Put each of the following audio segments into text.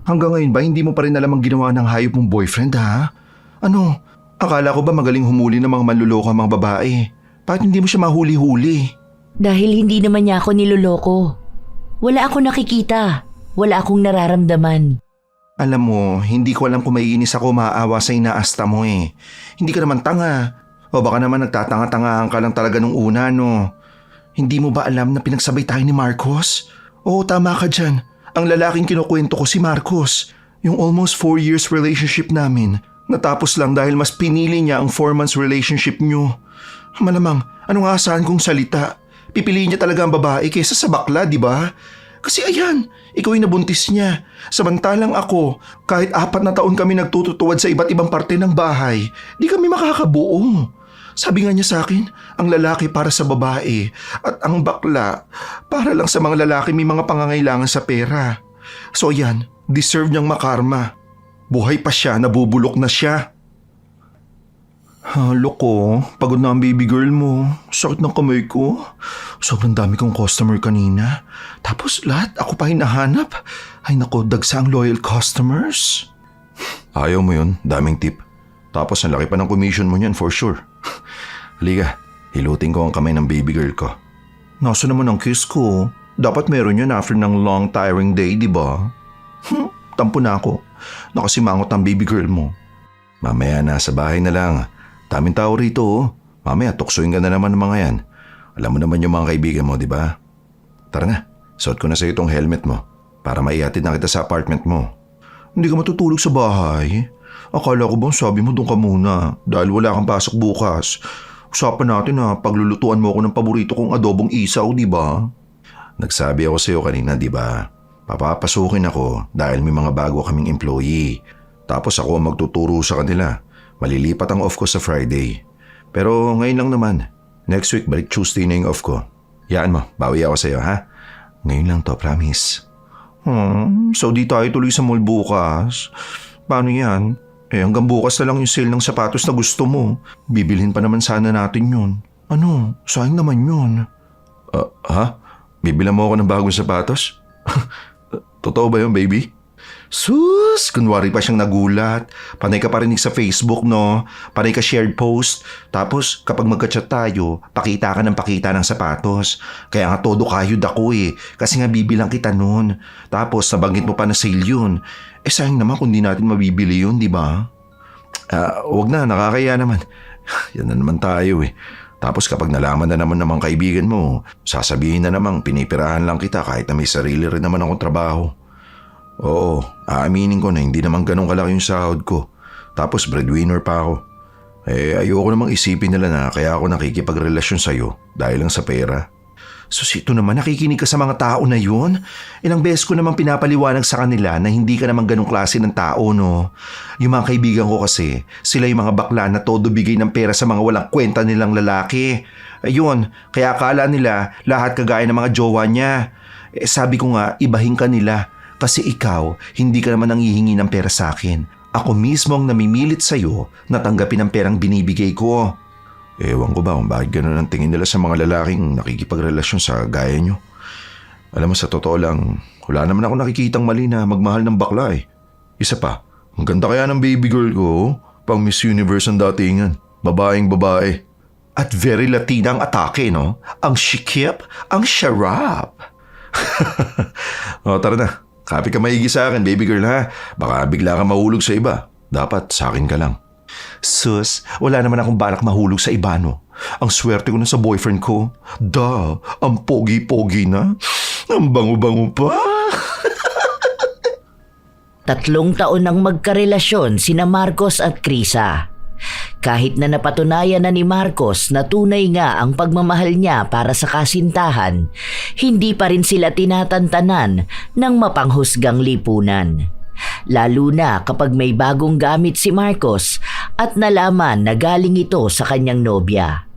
Hanggang ngayon ba hindi mo pa rin alam ang ginawa ng hayop mong boyfriend ha? Ano? Akala ko ba magaling humuli ng mga manluloko ang mga babae? Bakit hindi mo siya mahuli-huli? Dahil hindi naman niya ako niloloko. Wala akong nakikita. Wala akong nararamdaman. Alam mo, hindi ko alam kung maiinis ako maaawa sa inaasta mo eh. Hindi ka naman tanga. O baka naman nagtatanga-tangahan ka lang talaga nung una no. Hindi mo ba alam na pinagsabay tayo ni Marcos? Oo, tama ka dyan. Ang lalaking kinukwento ko si Marcos. Yung almost 4 years relationship namin. Natapos lang dahil mas pinili niya ang 4 months relationship niyo. Malamang, anong asahan kong salita? Pipiliin niya talaga ang babae kaysa sa bakla, di ba? Kasi ayan, ikaw ay nabuntis niya. Samantalang ako, kahit 4 na taon kami nagtututuwad sa iba't ibang parte ng bahay, di kami makakabuo. Sabi nga niya sa akin, ang lalaki para sa babae at ang bakla para lang sa mga lalaki may mga pangangailangan sa pera. So ayan, deserve niyang makarma. Buhay pa siya, nabubulok na siya. Loko, pagod na ang baby girl mo. Sakit ng kamay ko. Sobrang dami kong customer kanina. Tapos lahat ako pa hinahanap. Ay nako, dagsa ang loyal customers. Ayaw mo yun, daming tip. Tapos ang laki pa ng commission mo niyan for sure. Halika, hilutin ko ang kamay ng baby girl ko. Nasa naman ang kiss ko? Dapat meron yun after ng long tiring day, di ba? Tampo na ako. Nakasimangot ang baby girl mo. Mamaya na sa bahay na lang. Daming tao rito oh. Mamaya tuksoin ka na naman ng mga yan. Alam mo naman yung mga kaibigan mo, di ba? Tara na, suot ko na sa itong helmet mo para maihatid na kita sa apartment mo. Hindi ka matutulog sa bahay? Akala ko bang sabi mo doon ka muna dahil wala kang pasok bukas. Usapan natin na paglulutuan mo ako ng paborito kong adobong isaw, di ba? Nagsabi ako sa iyo kanina, di ba? Papapasukin ako dahil may mga bago kaming employee. Tapos ako ang magtuturo sa kanila. Malilipat ang off ko sa Friday. Pero ngayon lang naman. Next week, balik Tuesday na yung off ko. Yaan mo, bawi ako sa'yo ha? Ngayon lang to, promise. So di tayo tuloy sa mall bukas. Paano yan? Hanggang bukas na lang yung sale ng sapatos na gusto mo. Bibilhin pa naman sana natin yun. Ano? Sayang naman yun. Ha? Bibilan mo ako ng bagong sapatos? Totoo ba yun, baby? Sus! Kunwari pa siyang nagulat. Panay ka parinig sa Facebook, no? Panay ka shared post. Tapos, kapag magka-chat tayo, pakita ka ng sapatos. Kaya nga todo kayod ako eh. Kasi nga bibilang kita nun. Tapos, nabanggit mo pa na sale yun. Sayang naman kung di natin mabibili yun, di ba? Wag na, nakakaya naman. Yan na naman tayo eh. Tapos kapag nalaman na naman ng mga kaibigan mo, sasabihin na namang pinipirahan lang kita kahit na may sarili rin naman akong trabaho. Oo, aaminin ko na hindi naman ganun kalaki yung sahod ko. Tapos breadwinner pa ako. Ayoko namang isipin nila na kaya ako nakikipagrelasyon sa'yo dahil lang sa pera. Susito naman, nakikinig ka sa mga tao na yun? Ilang beses ko namang pinapaliwanag sa kanila na hindi ka naman ganung klase ng tao, no? Yung mga kaibigan ko kasi, sila yung mga bakla na todo bigay ng pera sa mga walang kwenta nilang lalaki. Ayun, kaya akala nila lahat kagaya ng mga jowa niya. Sabi ko nga, ibahin ka nila. Kasi ikaw, hindi ka naman nanghihingi ng pera sa akin. Ako mismo ang namimilit sa'yo na tanggapin ang perang binibigay ko. Ewan ko ba kung bakit gano'n ang tingin nila sa mga lalaking nakikipagrelasyon sa gaya nyo. Alam mo, sa totoo lang, wala naman ako nakikitang mali na magmahal ng bakla eh. Isa pa, ang ganda kaya ng baby girl ko, pang Miss Universe ang datingan. Babaeng babae. At very Latina ang atake, no? Ang shikip, ang sharap. Tara na. Kapit ka maigi sa akin, baby girl ha. Baka bigla ka mahulog sa iba. Dapat sa akin ka lang. Sus, wala naman akong balak mahulog sa iba, no? Ang swerte ko na sa boyfriend ko. Ang pogi-pogi na. Ang bango-bango pa. 3 taon nang magkarelasyon sina Marcos at Krisa. Kahit na napatunayan na ni Marcos na tunay nga ang pagmamahal niya para sa kasintahan, hindi pa rin sila tinatantanan ng mapanghusgang lipunan. Lalo na kapag may bagong gamit si Marcos at nalaman na galing ito sa kanyang nobya.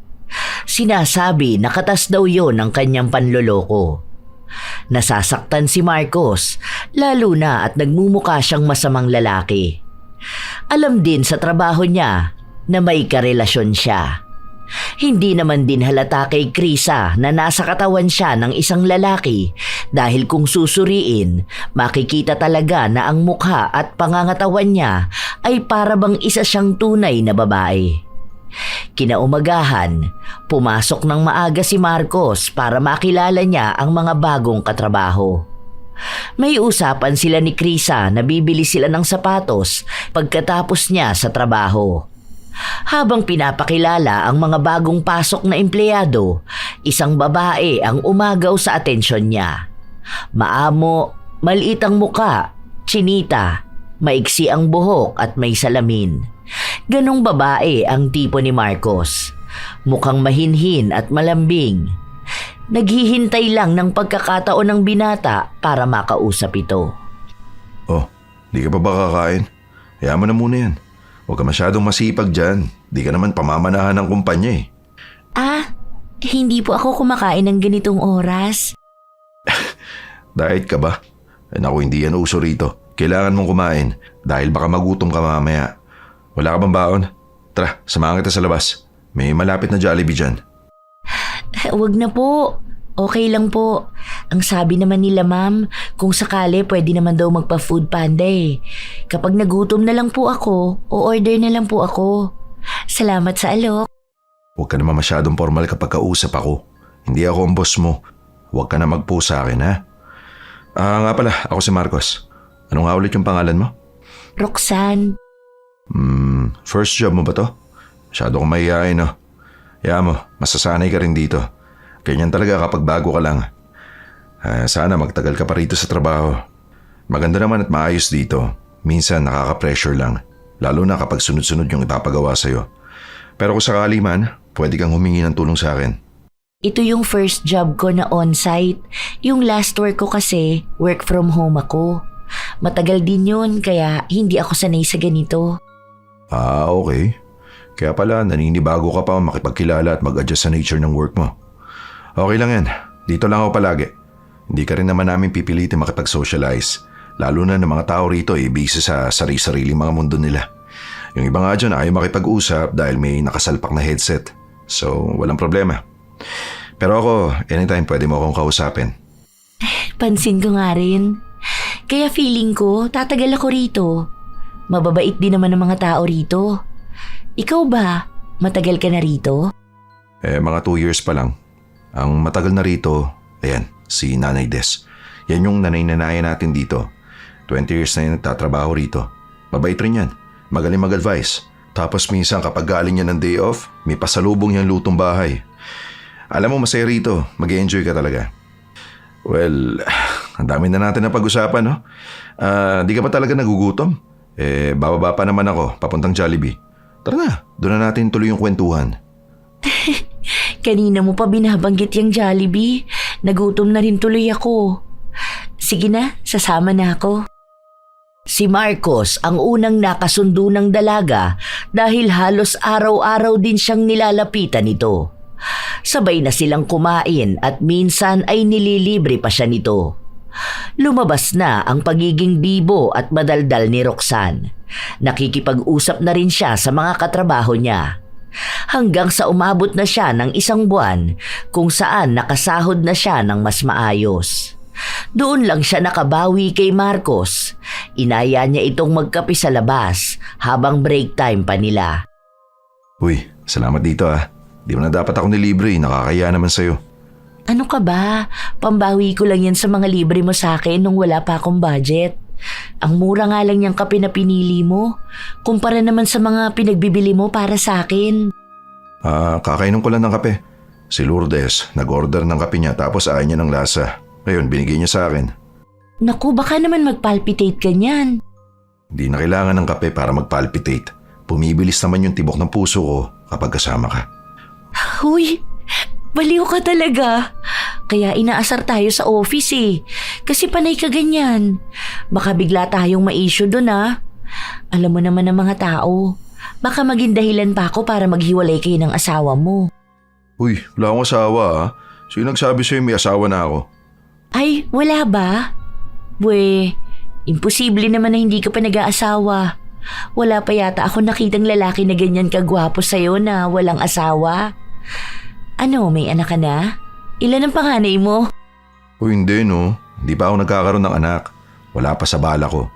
Sinasabi na katas daw yon ng kanyang panloloko. Nasasaktan si Marcos, lalo na at nagmumukha siyang masamang lalaki. Alam din sa trabaho niya na may karelasyon siya. Hindi naman din halata kay Krisa na nasa katawan siya ng isang lalaki dahil kung susuriin, makikita talaga na ang mukha at pangangatawan niya ay para bang isa siyang tunay na babae. Kinaumagahan, pumasok ng maaga si Marcos para makilala niya ang mga bagong katrabaho. May usapan sila ni Krisa na bibili sila ng sapatos pagkatapos niya sa trabaho. Habang pinapakilala ang mga bagong pasok na empleyado, isang babae ang umagaw sa atensyon niya. Maamo, maliit ang muka, chinita, maiksi ang buhok at may salamin. Ganong babae ang tipo ni Marcos. Mukhang mahinhin at malambing. Naghihintay lang ng pagkakataon ng binata para makausap ito. Oh, di ka pa ba kakain? Hayaan mo na muna yan. Huwag ka masyadong masipag dyan. Di ka naman pamamanahan ng kumpanya eh. Hindi po ako kumakain ng ganitong oras. Diet ka ba? Naku, hindi yan uso rito. Kailangan mong kumain dahil baka magutom ka mamaya. Wala ka bang baon? Tara, samahan kita sa labas. May malapit na Jollibee dyan. Huwag na po. Okay lang po. Ang sabi naman nila ma'am, kung sakali pwede naman daw magpa-food panda eh. Kapag nagutom na lang po ako, o-order na lang po ako. Salamat sa alok. Huwag ka naman masyadong formal kapag kausap ako. Hindi ako ang boss mo. Huwag ka na mag-po sa akin, ha? Nga pala, ako si Marcos. Ano nga ulit yung pangalan mo? Roxanne. First job mo ba to? Masyado kong mahihain, no? Kaya mo, masasanay ka rin dito. Ganyan talaga kapag bago ka lang. Sana magtagal ka pa rito sa trabaho. Maganda naman at maayos dito. Minsan nakaka-pressure lang. Lalo na kapag sunod-sunod yung ipapagawa sa'yo. Pero kung sakali man, pwede kang humingi ng tulong sa akin. Ito yung first job ko na on-site. Yung last work ko kasi, work from home ako. Matagal din yun, kaya hindi ako sanay sa ganito. Okay. Kaya pala, naninibago ka pa makipagkilala at mag-adjust sa nature ng work mo. Okay lang yan. Dito lang ako palagi. Hindi ka rin naman namin pipilitin makipag-socialize. Lalo na ng mga tao rito busy sa sarili-sariling mga mundo nila. Yung iba nga dyan ayaw makipag-usap dahil may nakasalpak na headset. So, walang problema. Pero ako, anytime pwede mo akong kausapin. Pansin ko nga rin. Kaya feeling ko, tatagal ako rito. Mababait din naman ang mga tao rito. Ikaw ba? Matagal ka na rito? Mga 2 years pa lang. Ang matagal na rito, ayan, si Nanay Des. Yan yung nanay-nanayan natin dito. 20 years na yung nagtatrabaho rito. Mabait rin yan. Magaling mag-advise. Tapos minsan kapag galing niya ng day off, may pasalubong niyang lutong bahay. Alam mo, masaya rito. Mag-enjoy ka talaga. Well, ang dami na natin na pag-usapan, no? Di ka pa talaga nagugutom? Bababa pa naman ako, papuntang Jollibee. Tara na, doon na natin tuloy yung kwentuhan. Kanina mo pa binabanggit yung Jollibee. Nagutom na rin tuloy ako. Sige na, sasama na ako. Si Marcos ang unang nakasundo ng dalaga dahil halos araw-araw din siyang nilalapitan nito. Sabay na silang kumain at minsan ay nililibre pa siya nito. Lumabas na ang pagiging bibo at madaldal ni Roxanne. Nakikipag-usap na rin siya sa mga katrabaho niya. Hanggang sa umabot na siya ng 1 buwan kung saan nakasahod na siya ng mas maayos. Doon lang siya nakabawi kay Marcos. Inaya niya itong magkape sa labas habang break time pa nila. Uy, salamat dito ah. Di mo na dapat ako nilibre, nakakaya naman sa'yo. Ano ka ba? Pambawi ko lang yan sa mga libre mo sa akin nung wala pa akong budget. Ang mura nga lang yung kape na pinili mo. Kumpara naman sa mga pinagbibili mo para sa akin. Kakainom ko lang ng kape. Si Lourdes, nag-order ng kape niya tapos ayaw niya ng lasa. Ngayon, binigay niya sa akin. Naku, baka naman magpalpitate ka niyan. Hindi na kailangan ng kape para magpalpitate. Pumibilis naman yung tibok ng puso ko kapag kasama ka. Huy, baliw ka talaga. Kaya inaasar tayo sa office eh. Kasi panay ka ganyan. Baka bigla tayong ma-issue doon ah. Alam mo naman ng mga tao. Baka maging dahilan pa ako para maghiwalay kayo ng asawa mo. Uy, wala akong asawa ah. Sino nagsabi sa'yo may asawa na ako? Ay, wala ba? Bwe, imposible naman na hindi ka pa nag-aasawa. Wala pa yata ako nakitang lalaki na ganyan kagwapo sa'yo na walang asawa. Ano, may anak ka na? Ilan ang panganay mo? O hindi no, hindi pa ako nagkakaroon ng anak. Wala pa sa bala ko.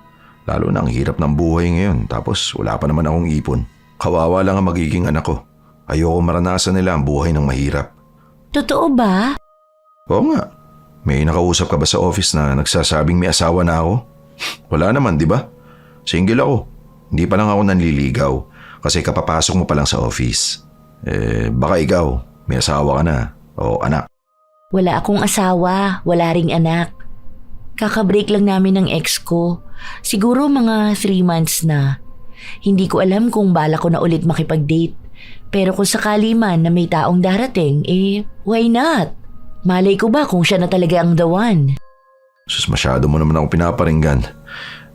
Lalo na ang hirap ng buhay ngayon tapos wala pa naman akong ipon. Kawawa lang ang magiging anak ko. Ayoko maranasan nila ang buhay ng mahirap. Totoo ba? Oo nga. May nakausap ka ba sa office na nagsasabing may asawa na ako? Wala naman, di ba? Single ako. Hindi pa lang ako nanliligaw kasi kapapasok mo pa lang sa office. Baka ikaw, may asawa ka na o anak. Wala akong asawa, wala ring anak. Kakabreak lang namin ng ex ko. Siguro mga 3 months na. Hindi ko alam kung bala ko na ulit makipag-date. Pero kung sakali man na may taong darating, why not? Malay ko ba kung siya na talaga ang the one? Sus, masyado mo naman ako pinaparinggan.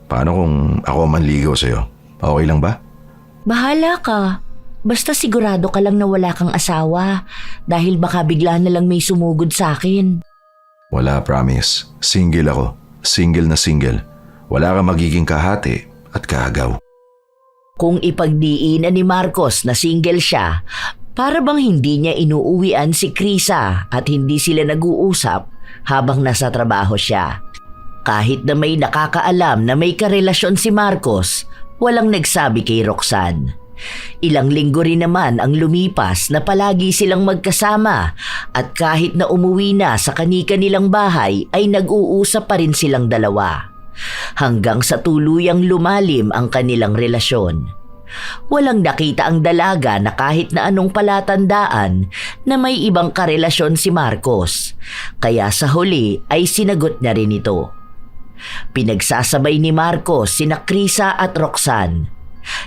Paano kung ako ang manligaw sa'yo? Okay lang ba? Bahala ka. Basta sigurado ka lang na wala kang asawa dahil baka bigla na lang may sumugod sa akin. Wala, promise. Single ako. Single na single. Wala kang magiging kahati at kaagaw. Kung ipagdiinan ni Marcos na single siya, para bang hindi niya inuuwian si Krisa at hindi sila nag-uusap habang nasa trabaho siya. Kahit na may nakakaalam na may karelasyon si Marcos, walang nagsabi kay Roxanne. Ilang linggo rin naman ang lumipas na palagi silang magkasama at kahit na umuwi na sa kani-kanilang bahay ay nag-uusap pa rin silang dalawa. Hanggang sa tuluyang lumalim ang kanilang relasyon. Walang nakita ang dalaga na kahit na anong palatandaan na may ibang karelasyon si Marcos, kaya sa huli ay sinagot na rin ito. Pinagsasabay ni Marcos sina Krisa at Roxanne.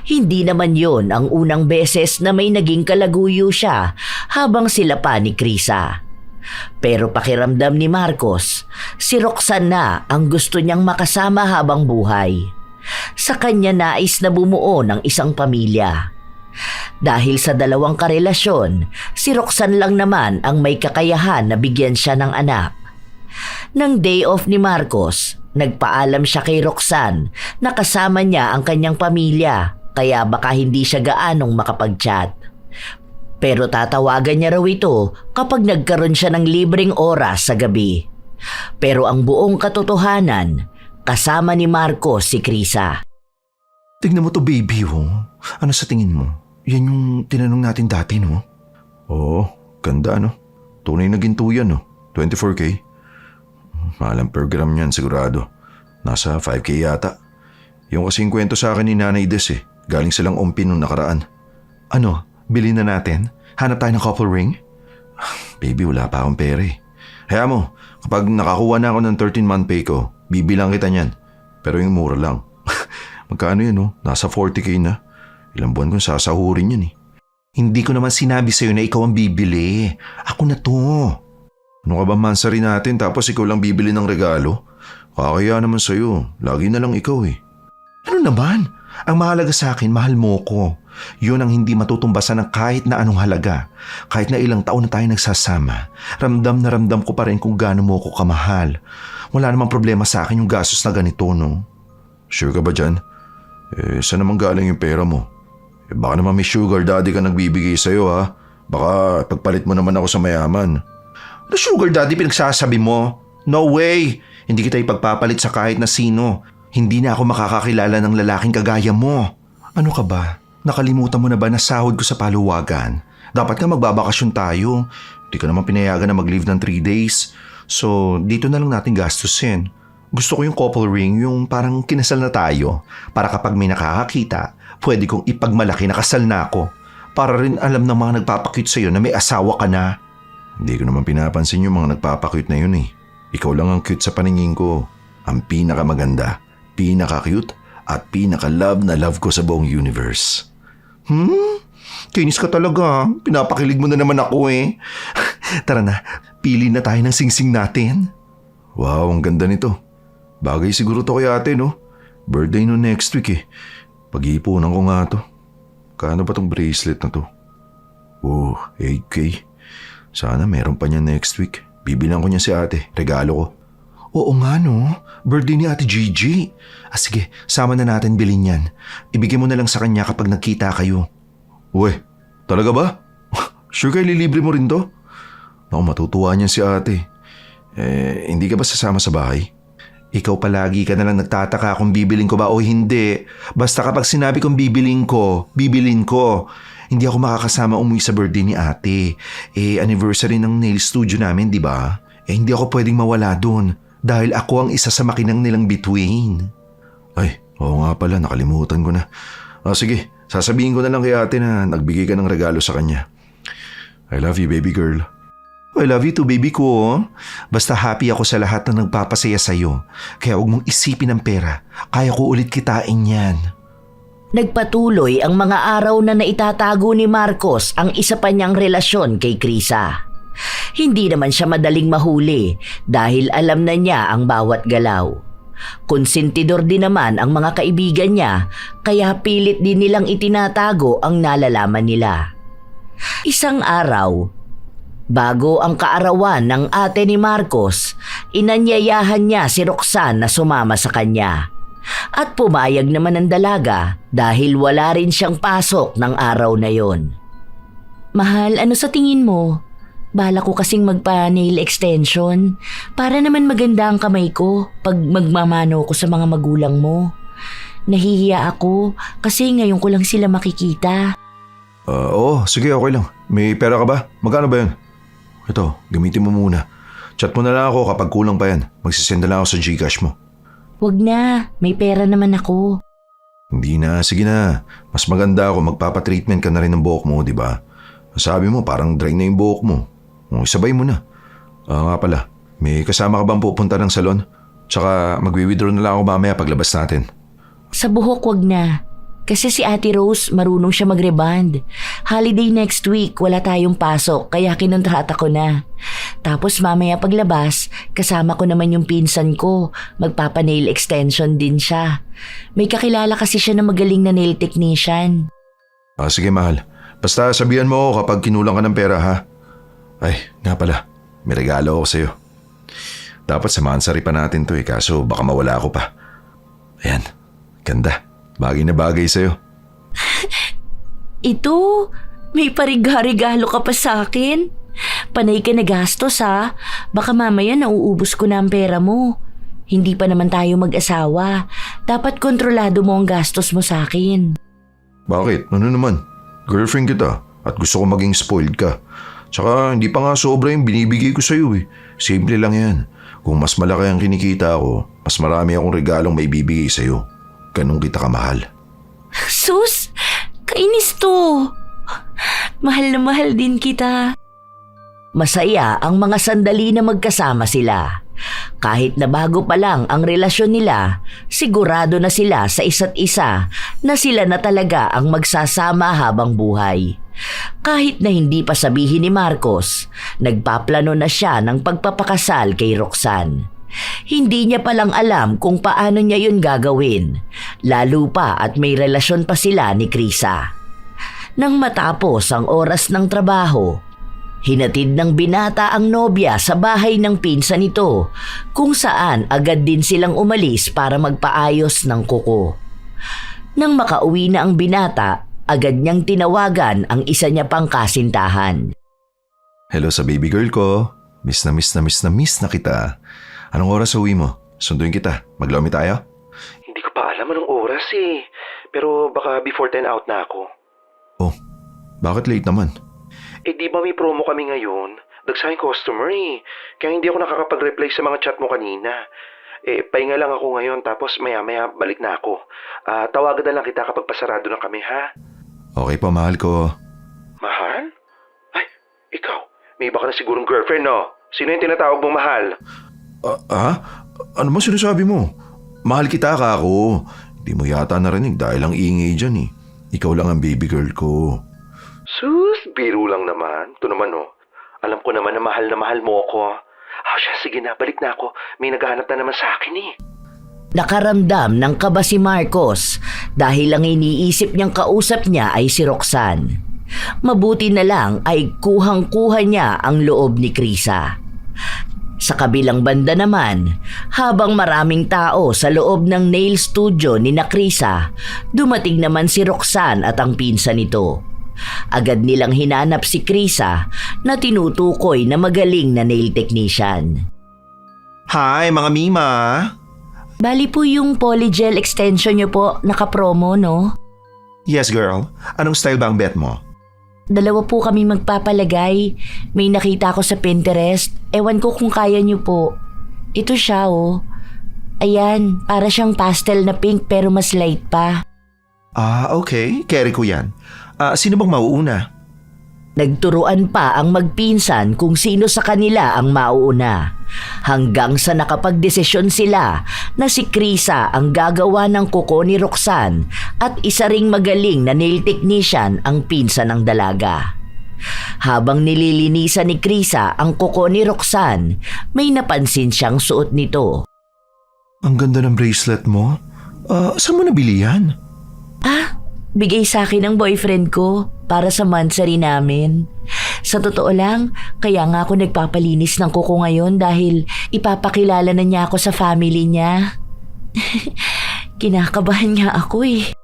Hindi naman yon ang unang beses na may naging kalaguyo siya habang sila pa ni Krisa. Pero pakiramdam ni Marcos, si Roxanne na ang gusto niyang makasama habang buhay. Sa kanya nais na bumuo ng isang pamilya. Dahil sa dalawang karelasyon, si Roxanne lang naman ang may kakayahan na bigyan siya ng anak. Nang day off ni Marcos, nagpaalam siya kay Roxanne na kasama niya ang kanyang pamilya kaya baka hindi siya gaanong makapag-chat. Pero tatawagan niya raw ito kapag nagkaroon siya ng libreng oras sa gabi. Pero ang buong katotohanan, kasama ni Marcos si Krisa. Tignan mo to baby oh. Ano sa tingin mo? Yan yung tinanong natin dati no? Oo, ganda no? Tunay na ginto yan no? 24K? Mahal ang per gram yan sigurado. Nasa 5K yata. Yung kasing kwento sa akin ni Nanay Des galing silang umpi nung nakaraan. Ano? Bili na natin? Hanap tayo ng couple ring? Baby, wala pa akong pera Kaya mo, kapag nakakuha na ako ng 13-month pay ko, bibilang kita niyan. Pero yung mura lang. Magkano yan Nasa 40K na. Ilang buwan kong sasahurin yan Hindi ko naman sinabi sa'yo na ikaw ang bibili. Ako na to. Ano ka ba mansari natin tapos ikaw lang bibili ng regalo? Kakaya naman sa'yo. Lagi na lang ikaw Ano naman? Ang mahalaga sa akin, mahal mo ko. Yun ang hindi matutumbasan ng kahit na anong halaga. Kahit na ilang taon na tayo nagsasama, ramdam na ramdam ko pa rin kung gaano mo ko kamahal. Wala namang problema sa akin yung gastos na ganito, no? Sure ka ba dyan? Saan naman galing yung pera mo? Baka naman may sugar daddy ka nagbibigay sa'yo, ha? Baka pagpalit mo naman ako sa mayaman. Ano sugar daddy pinagsasabi mo? No way! Hindi kita ipagpapalit sa kahit na sino. Hindi na ako makakakilala ng lalaking kagaya mo. Ano ka ba? Nakalimutan mo na ba na sahod ko sa paluwagan? Dapat nga magbabakasyon tayo. Hindi ka naman pinayagan na mag-leave ng 3 days. So, dito na lang natin gastusin. Gusto ko yung couple ring, yung parang kinasal na tayo. Para kapag may nakakakita, pwede kong ipagmalaki na kasal na ako. Para rin alam ng mga nagpapakute sa'yo na may asawa ka na. Hindi ko naman pinapansin yung mga nagpapakute na yun Ikaw lang ang cute sa paningin ko. Ang pinakamaganda, pinaka-cute, at pinaka-love na love ko sa buong universe. Kinis ka talaga. Pinapakilig mo na naman ako Tara na, pili na tayo ng singsing natin. Wow, ang ganda nito. Bagay siguro to kay ate, no? Birthday no next week Pag-iipunan ko nga to. Kano ba tong bracelet na to? 8K. Sana meron pa niya next week. Bibilang ko niya si ate. Regalo ko. Oo nga no. Birthday ni ate Gigi. Sige, sama na natin bilhin yan. Ibigay mo na lang sa kanya kapag nagkita kayo. Uwe, talaga ba? Sure kayo lilibre mo rin to? Naku, matutuwa niyan si ate. Hindi ka ba sasama sa bahay? Ikaw palagi ka nalang nagtataka kung bibilin ko ba o hindi. Basta kapag sinabi kong bibilin ko, bibilin ko. Hindi ako makakasama umuwi sa birthday ni ate. Anniversary ng nail studio namin, di ba? Hindi ako pwedeng mawala doon dahil ako ang isa sa makinang nilang between. Ay, oo nga pala, nakalimutan ko na. Sige, sasabihin ko na lang kay ate na nagbigay ka ng regalo sa kanya. I love you, baby girl. I love you too, baby ko. Basta happy ako sa lahat na nagpapasaya sa'yo. Kaya huwag mong isipin ang pera. Kaya ko ulit kitain yan. Nagpatuloy ang mga araw na naitatago ni Marcos ang isa pa niyang relasyon kay Krisa. Hindi naman siya madaling mahuli dahil alam na niya ang bawat galaw. Konsentidor din naman ang mga kaibigan niya kaya pilit din nilang itinatago ang nalalaman nila. Isang araw, bago ang kaarawan ng ate ni Marcos, inanyayahan niya si Roxanne na sumama sa kanya. At pumayag naman ang dalaga dahil wala rin siyang pasok ng araw na yon. Mahal, ano sa tingin mo? Bala ko kasing magpa-nail extension para naman maganda ang kamay ko pag magmamano ko sa mga magulang mo. Nahihiya ako kasi ngayon ko lang sila makikita. Oo, sige, okay lang. May pera ka ba? Magkano ba yun? Ito, gamitin mo muna. Chat mo na lang ako kapag kulang pa yan. Magsisend na lang ako sa Gcash mo. Wag na, may pera naman ako. Hindi na, sige na. Mas maganda ako, magpapatreatment ka na rin ng buhok mo, di ba? Sabi mo, parang dry na yung buhok mo. Isabay mo na. Nga pala, may kasama ka bang pupunta ng salon? Tsaka magwi-withdraw na lang ako mamaya paglabas natin. Sa buhok wag na. Kasi si Ate Rose marunong siya mag-reband. Holiday next week, wala tayong pasok kaya kinontrata ko na. Tapos mamaya paglabas, kasama ko naman yung pinsan ko. Magpapa-nail extension din siya. May kakilala kasi siya na magaling na nail technician. Sige mahal. Basta sabihan mo ako kapag kinulang ka ng pera ha. Ay, nga pala. May regalo ako sa'yo. Dapat samahan sa ripa natin to kaso baka mawala ako pa. Ayan, ganda. Bagay na bagay sa'yo. Ito, may pariga-regalo ka pa sa akin. Panay ka na gastos ha. Baka mamaya nauubos ko na ang pera mo. Hindi pa naman tayo mag-asawa. Dapat kontrolado mo ang gastos mo sa akin. Bakit? Ano naman? Girlfriend kita at gusto ko maging spoiled ka. Tsaka hindi pa nga sobra yung binibigay ko sa'yo Simple lang yan. Kung mas malaki ang kinikita ko, mas marami akong regalong may bibigay sa'yo. Ganun kita kamahal. Sus! Kainis to! Mahal na mahal din kita. Masaya ang mga sandali na magkasama sila. Kahit na bago pa lang ang relasyon nila, sigurado na sila sa isa't isa na sila na talaga ang magsasama habang buhay. Kahit na hindi pa sabihin ni Marcos, nagpaplano na siya ng pagpapakasal kay Roxanne. Hindi niya palang alam kung paano niya yun gagawin, lalo pa at may relasyon pa sila ni Krisa. Nang matapos ang oras ng trabaho, hinatid ng binata ang nobya sa bahay ng pinsan nito kung saan agad din silang umalis para magpaayos ng kuko. Nang makauwi na ang binata, agad niyang tinawagan ang isa niya pang kasintahan. Hello sa baby girl ko. Miss na kita. Anong oras uwi mo? Sunduin kita. Maglomi tayo? Hindi ko pa alam anong oras Pero baka before 10 out na ako. Oh, bakit late naman? Di ba may promo kami ngayon? Dagsayang customer Kaya hindi ako nakakapag-reply sa mga chat mo kanina. Pahinga lang ako ngayon tapos maya-maya balik na ako. Tawagan na lang kita kapag pasarado na kami ha? Okay po, mahal ko. Mahal? Ay, ikaw. May iba ka na sigurong girlfriend no? Sino yung tinatawag mong mahal? Ano ba sinasabi mo? Mahal kita ka ako. Hindi mo yata narinig dahil ang ingay dyan Ikaw lang ang baby girl ko. Sus, biro lang naman. Ito naman Alam ko naman na mahal mo ako. Siya, sige na, balik na ako. May naghahanap na naman sa akin Nakaramdam ng kaba si Marcos dahil ang iniisip niyang kausap niya ay si Roxanne. Mabuti na lang ay kuhang-kuha niya ang loob ni Krisa. Sa kabilang banda naman, habang maraming tao sa loob ng nail studio ni Krisa, dumating naman si Roxanne at ang pinsan nito. Agad nilang hinanap si Krisa na tinutukoy na magaling na nail technician. Hi mga Mima! Bali po yung polygel extension nyo po, naka-promo, no? Yes girl, anong style ba ang bet mo? Dalawa po kami magpapalagay. May nakita ko sa Pinterest. Ewan ko kung kaya nyo po. Ito siya, oh. Ayan, para siyang pastel na pink pero mas light pa. Okay. Carry ko yan. Sino bang mauuna? Nagturuan pa ang magpinsan kung sino sa kanila ang mauuna. Hanggang sa nakapagdesisyon sila na si Krisa ang gagawa ng kuko ni Roxanne at isa ring magaling na nail technician ang pinsan ng dalaga. Habang nililinisan ni Krisa ang kuko ni Roxanne, may napansin siyang suot nito. Ang ganda ng bracelet mo. Saan mo nabili yan? Bigay sa akin ng boyfriend ko para sa mansari namin. Sa totoo lang, kaya nga ako nagpapalinis ng kuko ngayon dahil ipapakilala na niya ako sa family niya. Kinakabahan nga ako eh.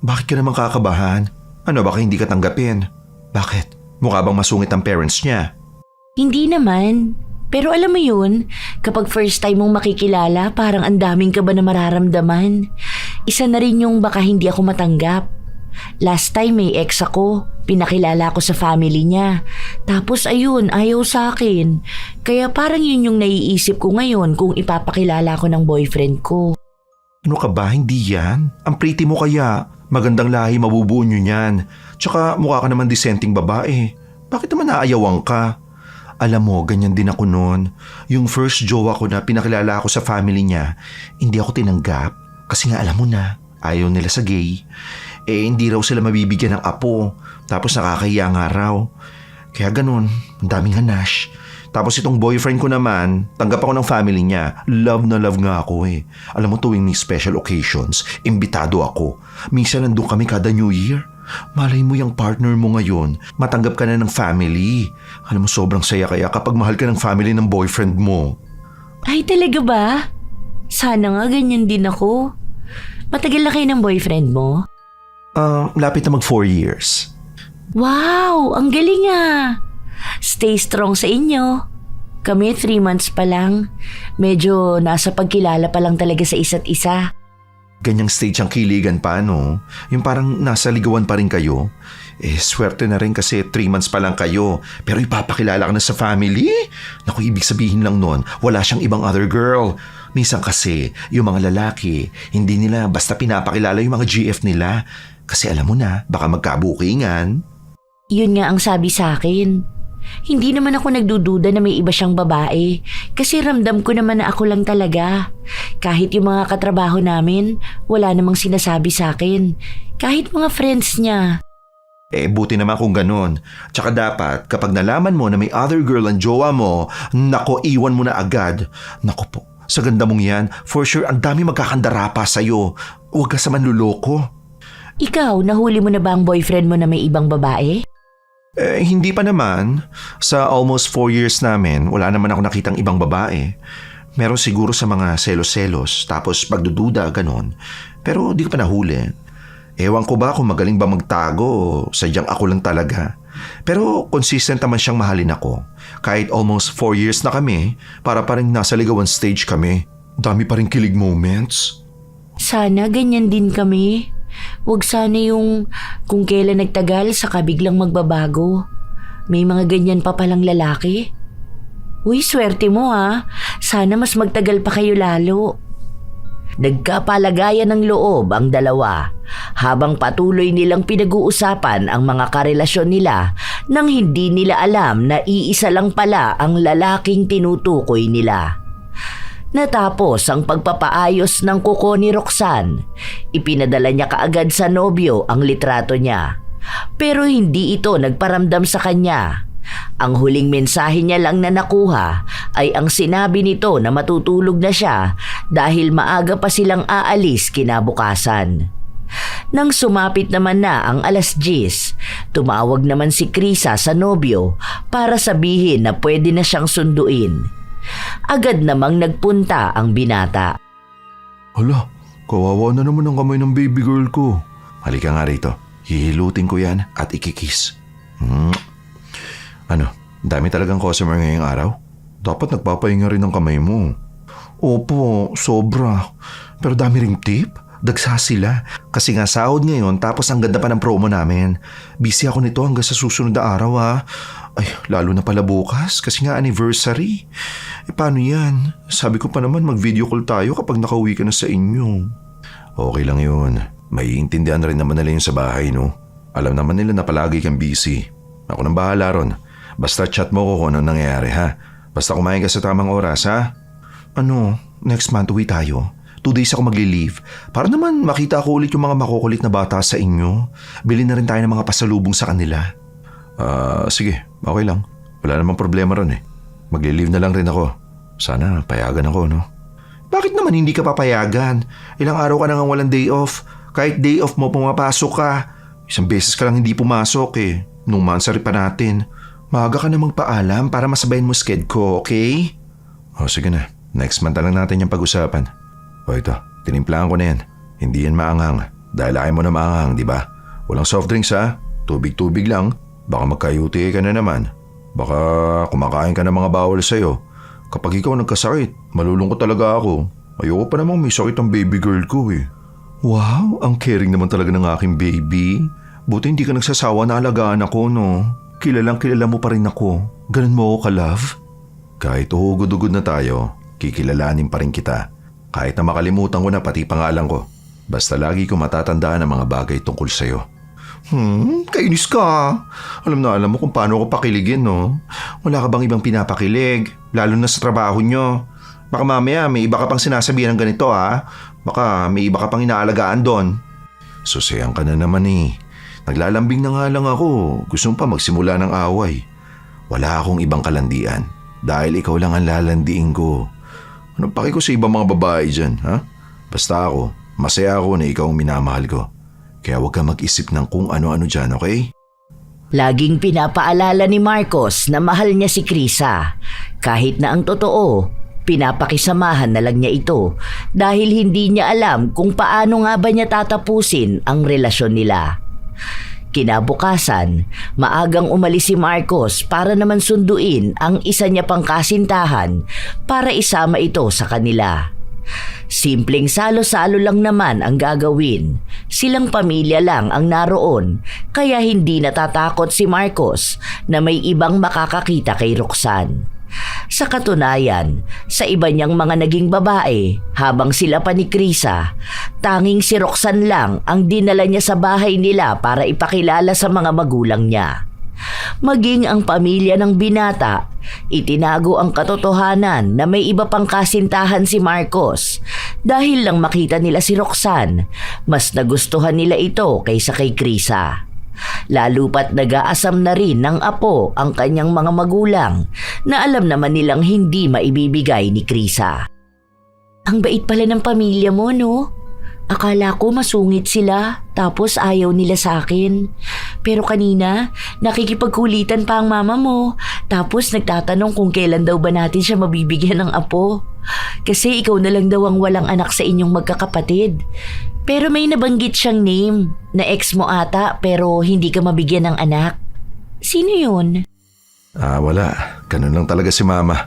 Bakit ka naman kakabahan? Ano, baka hindi ka tanggapin? Bakit? Mukha bang masungit ang parents niya? Hindi naman. Pero alam mo yun, kapag first time mong makikilala, parang ang daming ka ba na mararamdaman. Isa na rin yung baka hindi ako matanggap. Last time may ex ako, pinakilala ko sa family niya. Tapos ayun, ayaw sa akin. Kaya parang yun yung naiisip ko ngayon kung ipapakilala ko ng boyfriend ko. Ano ka ba? Hindi yan. Ang pretty mo kaya. Magandang lahi mabubuo nyo yan. Tsaka mukha ka naman disenteng babae. Bakit naman naaayawan ka? Alam mo, ganyan din ako noon. Yung first jowa ko na pinakilala ako sa family niya, hindi ako tinanggap. Kasi nga alam mo na, ayaw nila sa gay. Hindi raw sila mabibigyan ng apo. Tapos nakakahiya nga raw. Kaya ganun, ang daming hanash. Tapos itong boyfriend ko naman, tanggap ako ng family niya. Love na love nga ako eh. Alam mo tuwing may special occasions, imbitado ako. Minsan nandun kami kada New Year. Malay mo yung partner mo ngayon, matanggap ka na ng family. Alam mo sobrang saya kaya kapag mahal ka ng family ng boyfriend mo. Ay talaga ba? Sana nga ganyan din ako. Matagal na kayo ng boyfriend mo? Lapit na mag 4 years. Wow! Ang galing ah! Stay strong sa inyo. Kami 3 months pa lang. Medyo nasa pagkilala pa lang talaga sa isa't isa. Ganyang stage ang kiligan pa, no? Yung parang nasa ligawan pa rin kayo. Swerte na rin kasi 3 months pa lang kayo. Pero ipapakilala ka na sa family? Naku, ibig sabihin lang nun, wala siyang ibang other girl. Minsan kasi, yung mga lalaki, hindi nila basta pinapakilala yung mga GF nila. Kasi alam mo na, baka magkabukingan. Yun nga ang sabi sa akin. Hindi naman ako nagdududa na may iba siyang babae. Kasi ramdam ko naman na ako lang talaga. Kahit yung mga katrabaho namin, wala namang sinasabi sa akin. Kahit mga friends niya. Buti naman kung ganun. Tsaka dapat, kapag nalaman mo na may other girl ang jowa mo, nako, iwan mo na agad. Nako po, sa ganda mong yan, for sure ang dami magkakandara pa sa'yo. Huwag ka sa manluloko. Ikaw, nahuli mo na ba ang boyfriend mo na may ibang babae? Hindi pa naman. Sa almost 4 years namin, wala naman ako nakitang ibang babae. Meron siguro sa mga selos-selos, tapos pagdududa, ganon. Pero di ko pa nahuli. Ewan ko ba kung magaling ba magtago o sadyang ako lang talaga. Pero consistent naman siyang mahalin ako. Kahit almost 4 years na kami, para pa rin nasa ligawan stage kami. Dami pa rin kilig moments. Sana ganyan din kami. Huwag sana yung kung kailan nagtagal saka biglang magbabago. May mga ganyan pa palang lalaki. Uy, swerte mo ha. Sana mas magtagal pa kayo lalo. Nagkapalagayan ng loob ang dalawa habang patuloy nilang pinag-uusapan ang mga karelasyon nila nang hindi nila alam na iisa lang pala ang lalaking tinutukoy nila. Natapos ang pagpapaayos ng kuko ni Roxanne, ipinadala niya kaagad sa nobyo ang litrato niya. Pero hindi ito nagparamdam sa kanya. Ang huling mensahe niya lang na nakuha ay ang sinabi nito na matutulog na siya dahil maaga pa silang aalis kinabukasan. Nang sumapit naman na ang 10:00, tumawag naman si Krisa sa nobyo para sabihin na pwede na siyang sunduin. Agad namang nagpunta ang binata. Hala, kawawa na naman ang kamay ng baby girl ko. Halika nga rito. Hihilutin ko yan at ikikiss. Ano, dami talagang customer ngayong araw? Dapat nagpapahinga rin ng kamay mo. Opo, sobra. Pero dami ring tip. Dagsa sila. Kasi nga sahod ngayon tapos ang ganda pa ng promo namin. Busy ako nito hanggang sa susunod na araw ha. Ay, lalo na pala bukas kasi nga anniversary. Paano yan? Sabi ko pa naman mag-video call tayo kapag nakauwi ka na sa inyo. Okay lang yun. Maiintindihan rin naman nila yun sa bahay, no? Alam naman nila na palagi kang busy. Ako nang bahala ron. Basta chat mo ko kung anong nangyayari, ha? Basta kumain ka sa tamang oras, ha? Ano, next month uwi tayo. 2 days ako magli-leave. Para naman makita ko ulit yung mga makukulit na bata sa inyo. Bili na rin tayo ng mga pasalubong sa kanila. Sige, okay lang. Wala namang problema ron eh. Magli-leave na lang rin ako. Sana payagan ako, no? Bakit naman hindi ka papayagan? Ilang araw ka na nga walang day off. Kahit day off mo pumapasok ka. Isang beses ka lang hindi pumasok eh. Nung mansari pa natin. Maaga ka na magpaalam para masabayin mo sked ko, okay? Sige na. Next month na lang natin yung pag-usapan. O ito, tinimplahan ko na yan. Hindi yan maanghang. Dahil ayaw mo na maanghang, di ba? Walang soft drinks ha. Tubig-tubig lang. Baka magka-UTI ka na naman. Baka kumakain ka ng mga bawal sa'yo. Kapag ikaw nagkasakit, malulungkot talaga ako. Ayoko pa namang may sakit ang baby girl ko eh. Wow, ang caring naman talaga ng aking baby. Buti hindi ka nagsasawa na alagaan ako, no? Kilalang kilala mo pa rin ako. Ganun mo ako ka-love? Kahit uhugod-ugod na tayo, kikilalanin pa rin kita. Kahit na makalimutan ko na pati pangalan ko. Basta lagi ko matatandaan ang mga bagay tungkol sa'yo. Kainis ka. Alam na alam mo kung paano ako pakiligin, no? Wala ka bang ibang pinapakilig? Lalo na sa trabaho nyo. Baka mamaya may iba ka pang sinasabihan ng ganito, ha? Baka may iba ka pang inaalagaan doon. Susayang ka na naman eh. Naglalambing na nga lang ako. Gusto mo pa magsimula ng away. Wala akong ibang kalandian. Dahil ikaw lang ang lalandiin ko. Anong paki ko sa ibang mga babae dyan, ha? Basta ako, masaya ako na ikaw ang minamahal ko. Kaya huwag ka mag-isip ng kung ano-ano dyan, okay? Laging pinapaalala ni Marcos na mahal niya si Krisa. Kahit na ang totoo, pinapakisamahan na lang niya ito dahil hindi niya alam kung paano nga ba niya tatapusin ang relasyon nila. Kinabukasan, maagang umalis si Marcos para naman sunduin ang isa niya pang kasintahan para isama ito sa kanila. Simpleng salo-salo lang naman ang gagawin. Silang pamilya lang ang naroon kaya hindi natatakot si Marcos na may ibang makakakita kay Roxanne. Sa katunayan, sa iba niyang mga naging babae, habang sila pa ni Krisa, tanging si Roxanne lang ang dinala niya sa bahay nila para ipakilala sa mga magulang niya. Maging ang pamilya ng binata, itinago ang katotohanan na may iba pang kasintahan si Marcos. Dahil lang makita nila si Roxanne, mas nagustuhan nila ito kaysa kay Krisa. Lalo pat nag-aasam na rin ng apo ang kanyang mga magulang na alam naman nilang hindi maibibigay ni Krisa. Ang bait pala ng pamilya mo, no? Akala ko masungit sila tapos ayaw nila sa akin. Pero kanina, nakikipagkulitan pa ang mama mo tapos nagtatanong kung kailan daw ba natin siya mabibigyan ng apo. Kasi ikaw na lang daw ang walang anak sa inyong magkakapatid. Pero may nabanggit siyang name na ex mo ata pero hindi ka mabigyan ng anak. Sino yun? Wala. Ganun lang talaga si mama.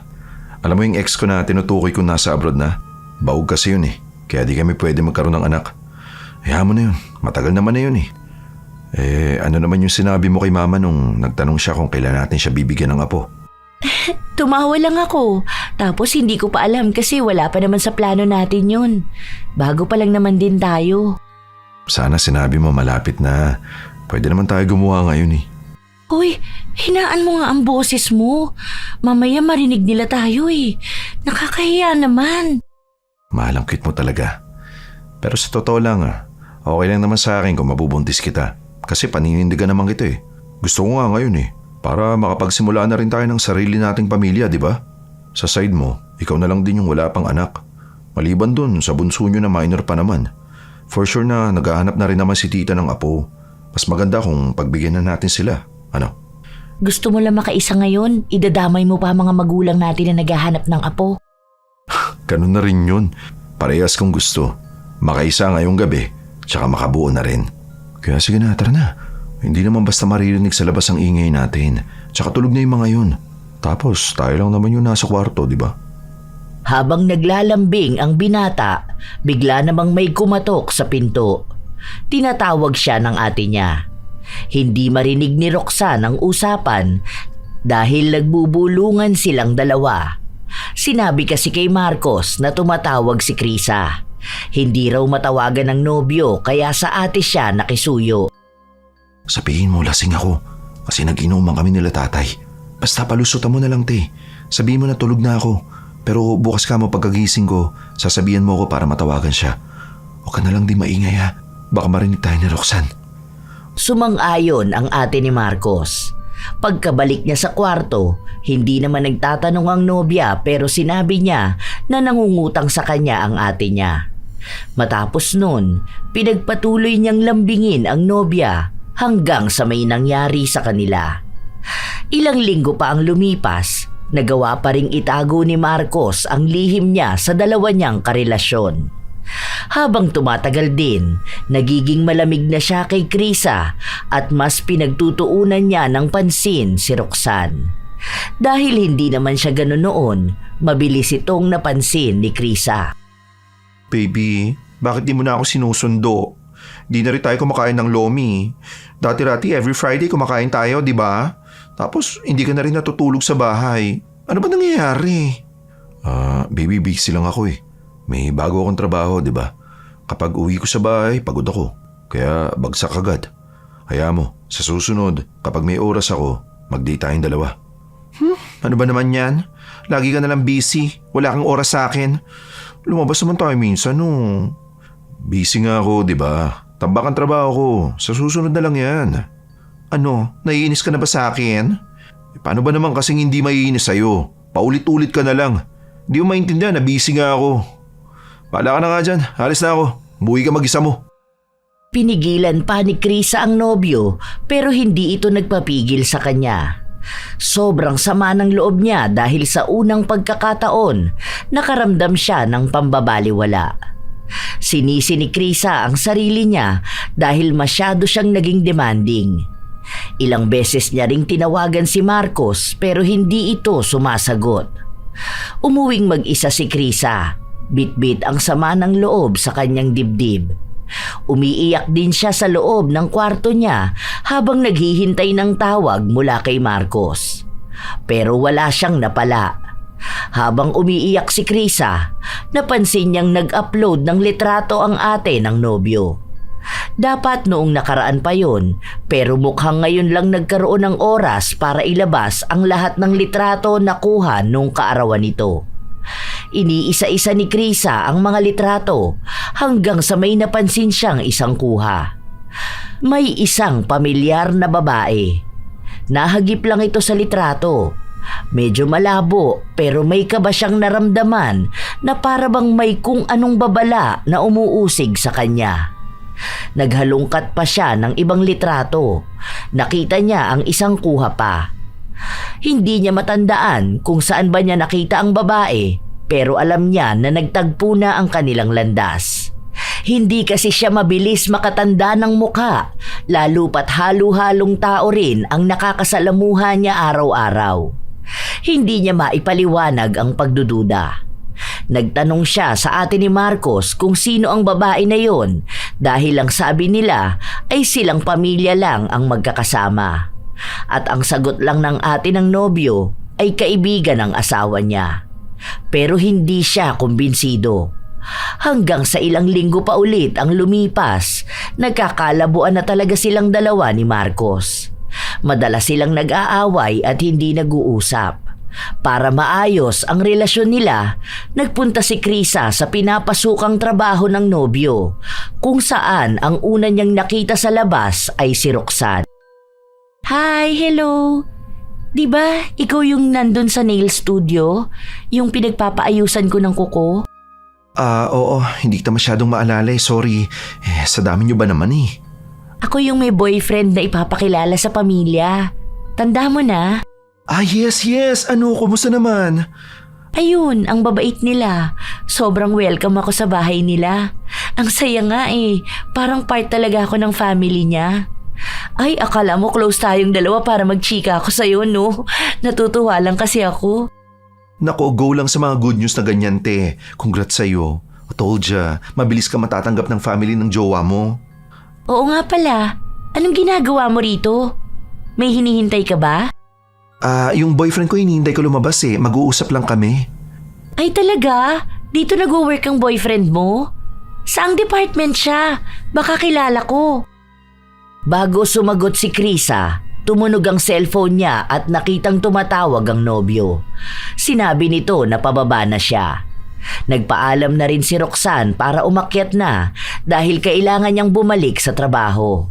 Alam mo yung ex ko na tinutukoy kung nasa abroad na? Baog kasi yun eh. Kaya di kami pwede magkaroon ng anak. Hayaan mo na yun. Matagal naman na yun eh. Ano naman yung sinabi mo kay mama nung nagtanong siya kung kailan natin siya bibigyan ng apo? Tumawa lang ako. Tapos hindi ko pa alam kasi wala pa naman sa plano natin yun. Bago pa lang naman din tayo. Sana sinabi mo malapit na. Pwede naman tayo gumawa ngayon eh. Hoy, hinaan mo nga ang boses mo. Mamaya marinig nila tayo eh. Nakakahiya naman. Mahal ang cute mo talaga. Pero sa totoo lang okay lang naman sa akin kung mabubuntis kita. Kasi paninindigan naman kita eh. Gusto ko nga ngayon eh. Para makapagsimula na rin tayo ng sarili nating pamilya, di ba? Sa side mo, ikaw na lang din yung wala pang anak. Maliban dun sa bunso nyo na minor pa naman. For sure na naghahanap na rin naman si tita ng apo. Mas maganda kung pagbigyan na natin sila. Ano? Gusto mo lang makaisa ngayon? Idadamay mo pa mga magulang natin na naghahanap ng apo? Ganun na rin yun. Parehas kong gusto. Makaisa ngayong gabi, tsaka makabuo na rin. Kaya sige na, tara na. Hindi naman basta maririnig sa labas ang ingay natin. Tsaka tulog na yung mga yun. Tapos tayo lang naman yung nasa kwarto, di ba? Habang naglalambing ang binata, bigla namang may kumatok sa pinto. Tinatawag siya ng ate niya. Hindi marinig ni Roxanne ang usapan dahil nagbubulungan silang dalawa. Sinabi kasi kay Marcos na tumatawag si Krisa. Hindi raw matawagan ng nobyo kaya sa ate siya nakisuyo. Sabihin mo lasing ako kasi nag-inuman kami nila tatay. Basta palusutan mo na lang, te. Sabihin mo na tulog na ako. Pero bukas ka mo pagkagising ko, sasabihan mo ako para matawagan siya. Huwag ka na lang di maingay ha. Baka marinig tayo ni Roxanne. Sumang-ayon ang ate ni Marcos. Pagkabalik niya sa kwarto, hindi naman nagtatanong ang nobya pero sinabi niya na nangungutang sa kanya ang ate niya. Matapos nun, pinagpatuloy niyang lambingin ang nobya hanggang sa may nangyari sa kanila. Ilang linggo pa ang lumipas, nagawa pa ring itago ni Marcos ang lihim niya sa dalawa niyang karelasyon. Habang tumatagal din, nagiging malamig na siya kay Krisa at mas pinagtutuunan niya ng pansin si Roxanne. Dahil hindi naman siya ganoon noon, mabilis itong napansin ni Krisa. Baby, bakit di mo na ako sinusundo? Di na rin tayo kumakain ng lomi. Dati-rati every Friday kumakain tayo, di ba? Tapos hindi ka na rin natutulog sa bahay. Ano ba nangyayari? Baby, busy lang ako eh. May bago akong trabaho, di ba? Kapag uwi ko sa bahay, pagod ako. Kaya bagsak agad. Hayaan mo, sa susunod, kapag may oras ako, mag-date tayong dalawa. Ano ba naman yan? Lagi ka nalang busy. Wala kang oras sa akin. Lumabas naman tayo minsan, no? Busy nga ako, di ba? Tambak ang trabaho ko. Sa susunod na lang yan. Ano? Naiinis ka na ba sa akin? Paano ba naman kasing hindi maiinis sa'yo? Paulit-ulit ka na lang. Di mo maintindihan na busy nga ako. Pala ka na nga dyan. Alis na ako. Buwi ka mag-isa mo. Pinigilan pa ni Krisa ang nobyo pero hindi ito nagpapigil sa kanya. Sobrang sama ng loob niya dahil sa unang pagkakataon, nakaramdam siya ng pambabaliwala. Sinisi ni Krisa ang sarili niya dahil masyado siyang naging demanding. Ilang beses niya ring tinawagan si Marcos pero hindi ito sumasagot. Umuwing mag-isa si Krisa. Bit-bit ang sama ng loob sa kanyang dibdib. Umiiyak din siya sa loob ng kwarto niya habang naghihintay ng tawag mula kay Marcos. Pero wala siyang napala. Habang umiiyak si Krisa, napansin niyang nag-upload ng litrato ang ate ng nobyo. Dapat noong nakaraan pa yon, pero mukhang ngayon lang nagkaroon ng oras para ilabas ang lahat ng litrato na kuha nung kaarawan nito. Iniisa-isa ni Krisa ang mga litrato hanggang sa may napansin siyang isang kuha. May isang pamilyar na babae. Nahagip lang ito sa litrato. Medyo malabo pero may kaba siyang naramdaman na parabang may kung anong babala na umuusig sa kanya. Naghalungkat pa siya ng ibang litrato. Nakita niya ang isang kuha pa. Hindi niya matandaan kung saan ba niya nakita ang babae pero alam niya na nagtagpo na ang kanilang landas. Hindi kasi siya mabilis makatanda ng mukha lalo pat halo-halong tao rin ang nakakasalamuha niya araw-araw. Hindi niya maipaliwanag ang pagdududa. Nagtanong siya sa ate ni Marcos kung sino ang babae na yon dahil ang sabi nila ay silang pamilya lang ang magkakasama. At ang sagot lang ng ate ng nobyo ay kaibigan ng asawa niya. Pero hindi siya kumbinsido. Hanggang sa ilang linggo pa ulit ang lumipas, nagkakalabuan na talaga silang dalawa ni Marcos. Madalas silang nag-aaway at hindi nag-uusap. Para maayos ang relasyon nila, nagpunta si Krisa sa pinapasukang trabaho ng nobyo, kung saan ang una niyang nakita sa labas ay si Roxanne. Hi, hello. Diba ikaw yung nandun sa nail studio? Yung pinagpapaayusan ko ng kuko? Oo, hindi kita masyadong maalala eh, sorry. Sa dami niyo ba naman eh? Ako yung may boyfriend na ipapakilala sa pamilya. Tanda mo na? Yes. Ano, kumusta naman? Ayun, ang babait nila. Sobrang welcome ako sa bahay nila. Ang saya nga eh. Parang part talaga ako ng family niya. Ay, akala mo close tayong dalawa para magchika ako sa'yo, no? Natutuwa lang kasi ako. Nako, go lang sa mga good news na ganyan, te. Congrats sa'yo. I told ya, mabilis ka matatanggap ng family ng jowa mo. Oo nga pala. Anong ginagawa mo rito? May hinihintay ka ba? Yung boyfriend ko hinihintay ko lumabas eh. Mag-uusap lang kami. Ay talaga? Dito nag-work ang boyfriend mo? Saang department siya? Baka kilala ko. Bago sumagot si Krisa, tumunog ang cellphone niya at nakitang tumatawag ang nobyo. Sinabi nito na pababa na siya. Nagpaalam na rin si Roxanne para umakyat na dahil kailangan niyang bumalik sa trabaho.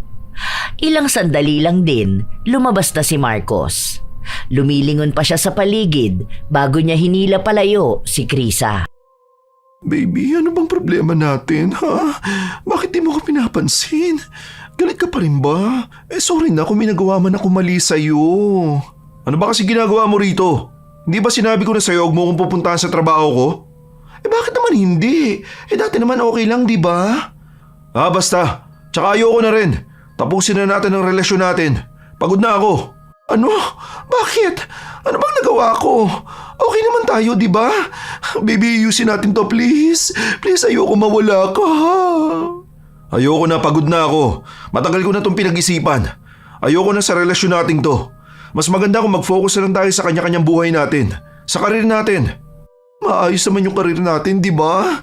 Ilang sandali lang din, lumabas na si Marcos. Lumilingon pa siya sa paligid bago niya hinila palayo si Krisa. Baby, ano bang problema natin, ha? Bakit di mo ko pinapansin? Galit ka pa rin ba? Sorry na kung may nagawa man ako mali sa'yo. Ano ba kasi ginagawa mo rito? Hindi ba sinabi ko na sa'yo huwag mo kong pupuntahan sa trabaho ko? Bakit naman hindi? Dati naman okay lang, di ba? Basta. Tsaka ayoko na rin. Tapusin na natin ang relasyon natin. Pagod na ako. Ano? Bakit? Ano bang nagawa ko? Okay naman tayo, di ba? Baby, ayusin natin to, please. Please, ayoko mawala ka. Ayoko na, pagod na ako. Matagal ko na itong pinag-isipan. Ayoko na sa relasyon natin to. Mas maganda kung mag-focus na lang tayo sa kanya-kanyang buhay natin. Sa karir natin. Maayos naman yung karir natin, di ba?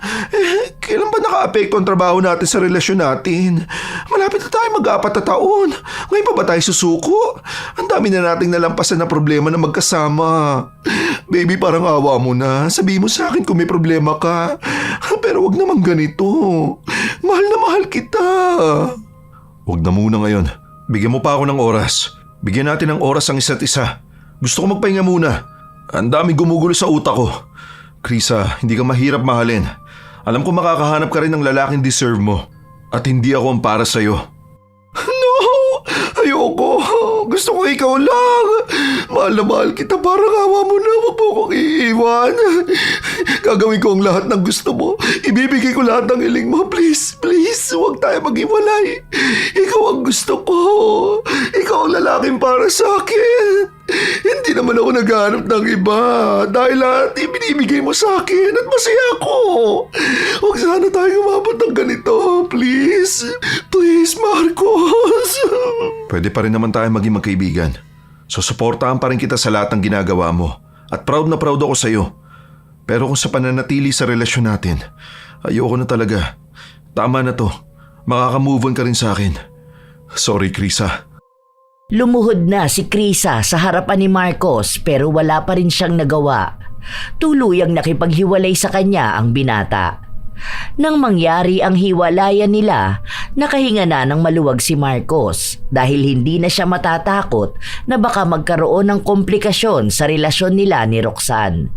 Kailan ba naka-apekto ang trabaho natin sa relasyon natin? Malapit na tayo mag-4 na taon. Ngayon pa ba tayo susuko? Ang dami na nating nalampasan na problema na magkasama. Baby, parang awa mo na. Sabihin mo sa akin kung may problema ka. Pero wag naman ganito. Mahal na mahal kita. Wag na muna ngayon. Bigyan mo pa ako ng oras. Bigyan natin ng oras ang isa't isa. Gusto ko magpahinga muna. Ang daming gumugulo sa utak ko. Krisa, hindi ka mahirap mahalin. Alam ko makakahanap ka rin ng lalaking deserve mo. At hindi ako ang para sa'yo. No! Ayoko! Gusto ko ikaw lang! Mahal na mahal kita, parang awa mo na. Huwag mo akong iiwan. Gagawin ko ang lahat ng gusto mo. Ibibigay ko lahat ng hiling mo. Please, please, huwag tayo mag-iwalay. Ikaw ang gusto ko. Ikaw ang lalaking para sa akin. Hindi naman ako naghahanap ng iba dahil lahat ibinibigay mo sa akin at masaya ako. Huwag sana tayo umabot ng ganito. Please, please, Marcos. Pwede pa rin naman tayo maging magkaibigan. So suportahan pa rin kita sa lahat ng ginagawa mo. At proud na proud ako sa'yo. Pero kung sa pananatili sa relasyon natin, ayoko na talaga. Tama na to. Makaka-move on ka rin sa akin. Sorry, Krisa. Lumuhod na si Krisa sa harapan ni Marcos pero wala pa rin siyang nagawa. Tuluyang nakipaghiwalay sa kanya ang binata. Nang mangyari ang hiwalayan nila, nakahinga na ng maluwag si Marcos dahil hindi na siya matatakot na baka magkaroon ng komplikasyon sa relasyon nila ni Roxanne.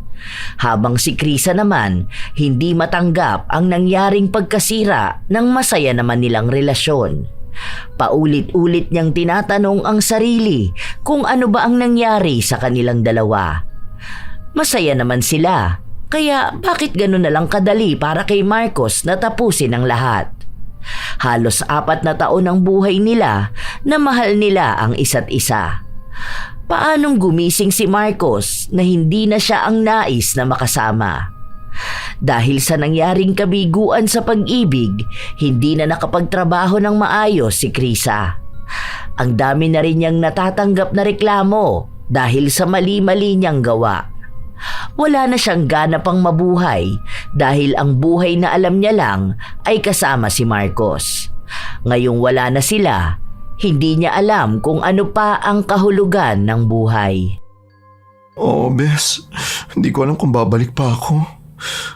Habang si Krisa naman, hindi matanggap ang nangyaring pagkasira ng masaya naman nilang relasyon. Paulit-ulit niyang tinatanong ang sarili kung ano ba ang nangyari sa kanilang dalawa. Masaya naman sila, kaya bakit gano'n na lang kadali para kay Marcos na tapusin ang lahat? Halos 4 na taon ang buhay nila na mahal nila ang isa't isa. Paanong gumising si Marcos na hindi na siya ang nais na makasama? Dahil sa nangyaring kabiguan sa pag-ibig, hindi na nakapagtrabaho ng maayos si Krisa. Ang dami na rin niyang natatanggap na reklamo dahil sa mali-mali niyang gawa. Wala na siyang gana pang mabuhay dahil ang buhay na alam niya lang ay kasama si Marcos. Ngayong wala na sila, hindi niya alam kung ano pa ang kahulugan ng buhay. Bes, hindi ko alam kung babalik pa ako.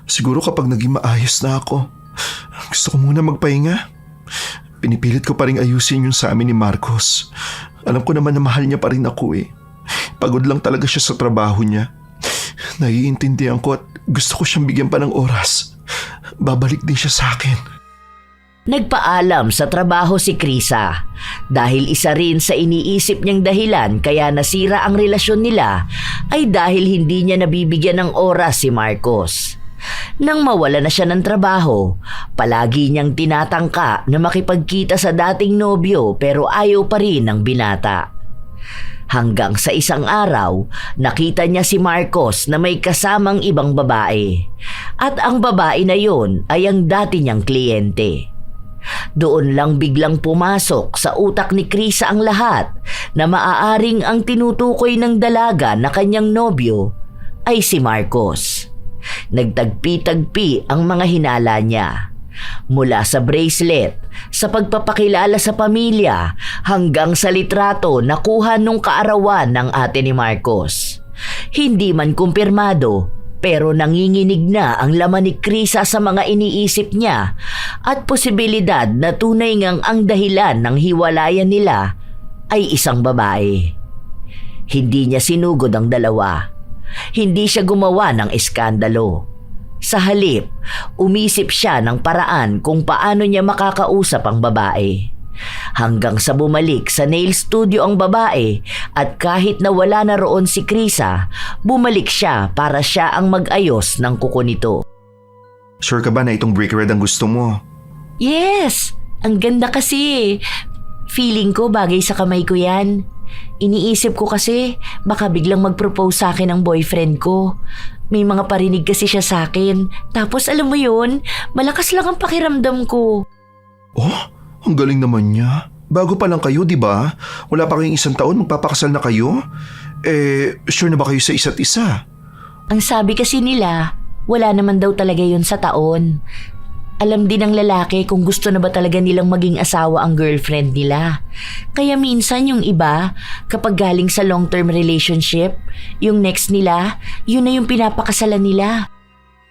Siguro kapag naging maayos na ako. Gusto ko muna magpahinga. Pinipilit ko pa rin ayusin yung sa amin ni Marcos. Alam ko naman na mahal niya pa rin ako eh. Pagod lang talaga siya sa trabaho niya. Naiintindihan ko at gusto ko siyang bigyan pa ng oras. Babalik din siya sa akin. Nagpaalam sa trabaho si Krisa dahil isa rin sa iniisip niyang dahilan kaya nasira ang relasyon nila ay dahil hindi niya nabibigyan ng oras si Marcos. Nang mawala na siya ng trabaho, palagi niyang tinatangka na makipagkita sa dating nobyo pero ayaw pa rin ng binata. Hanggang sa isang araw, nakita niya si Marcos na may kasamang ibang babae. At ang babae na yon ay ang dati niyang kliyente. Doon lang biglang pumasok sa utak ni Krisa ang lahat na maaaring ang tinutukoy ng dalaga na kanyang nobyo ay si Marcos. Nagtagpi-tagpi ang mga hinala niya. Mula sa bracelet, sa pagpapakilala sa pamilya, hanggang sa litrato na kuha nung kaarawan ng ate ni Marcos. Hindi man kumpirmado, pero nanginginig na ang laman ni Krisa sa mga iniisip niya at posibilidad na tunay ngang ang dahilan ng hiwalayan nila ay isang babae. Hindi niya sinugod ang dalawa. Hindi siya gumawa ng eskandalo. Sa halip, umisip siya ng paraan kung paano niya makakausap ang babae. Hanggang sa bumalik sa nail studio ang babae at kahit na wala na roon si Krisa, bumalik siya para siya ang mag-ayos ng kuko nito. Sure ka ba na itong brick red ang gusto mo? Yes! Ang ganda kasi. Feeling ko bagay sa kamay ko yan. Iniisip ko kasi baka biglang mag-propose sa akin ang boyfriend ko. May mga parinig kasi siya sa akin. Tapos alam mo yun, malakas lang ang pakiramdam ko. Oh, ang galing naman niya. Bago pa lang kayo, di ba? Wala pa kayong isang taon, magpapakasal na kayo? Sure na ba kayo sa isa't isa? Ang sabi kasi nila, wala naman daw talaga yun sa taon. Alam din ng lalaki kung gusto na ba talaga nilang maging asawa ang girlfriend nila. Kaya minsan yung iba, kapag galing sa long-term relationship, yung next nila, yun na yung pinapakasalan nila.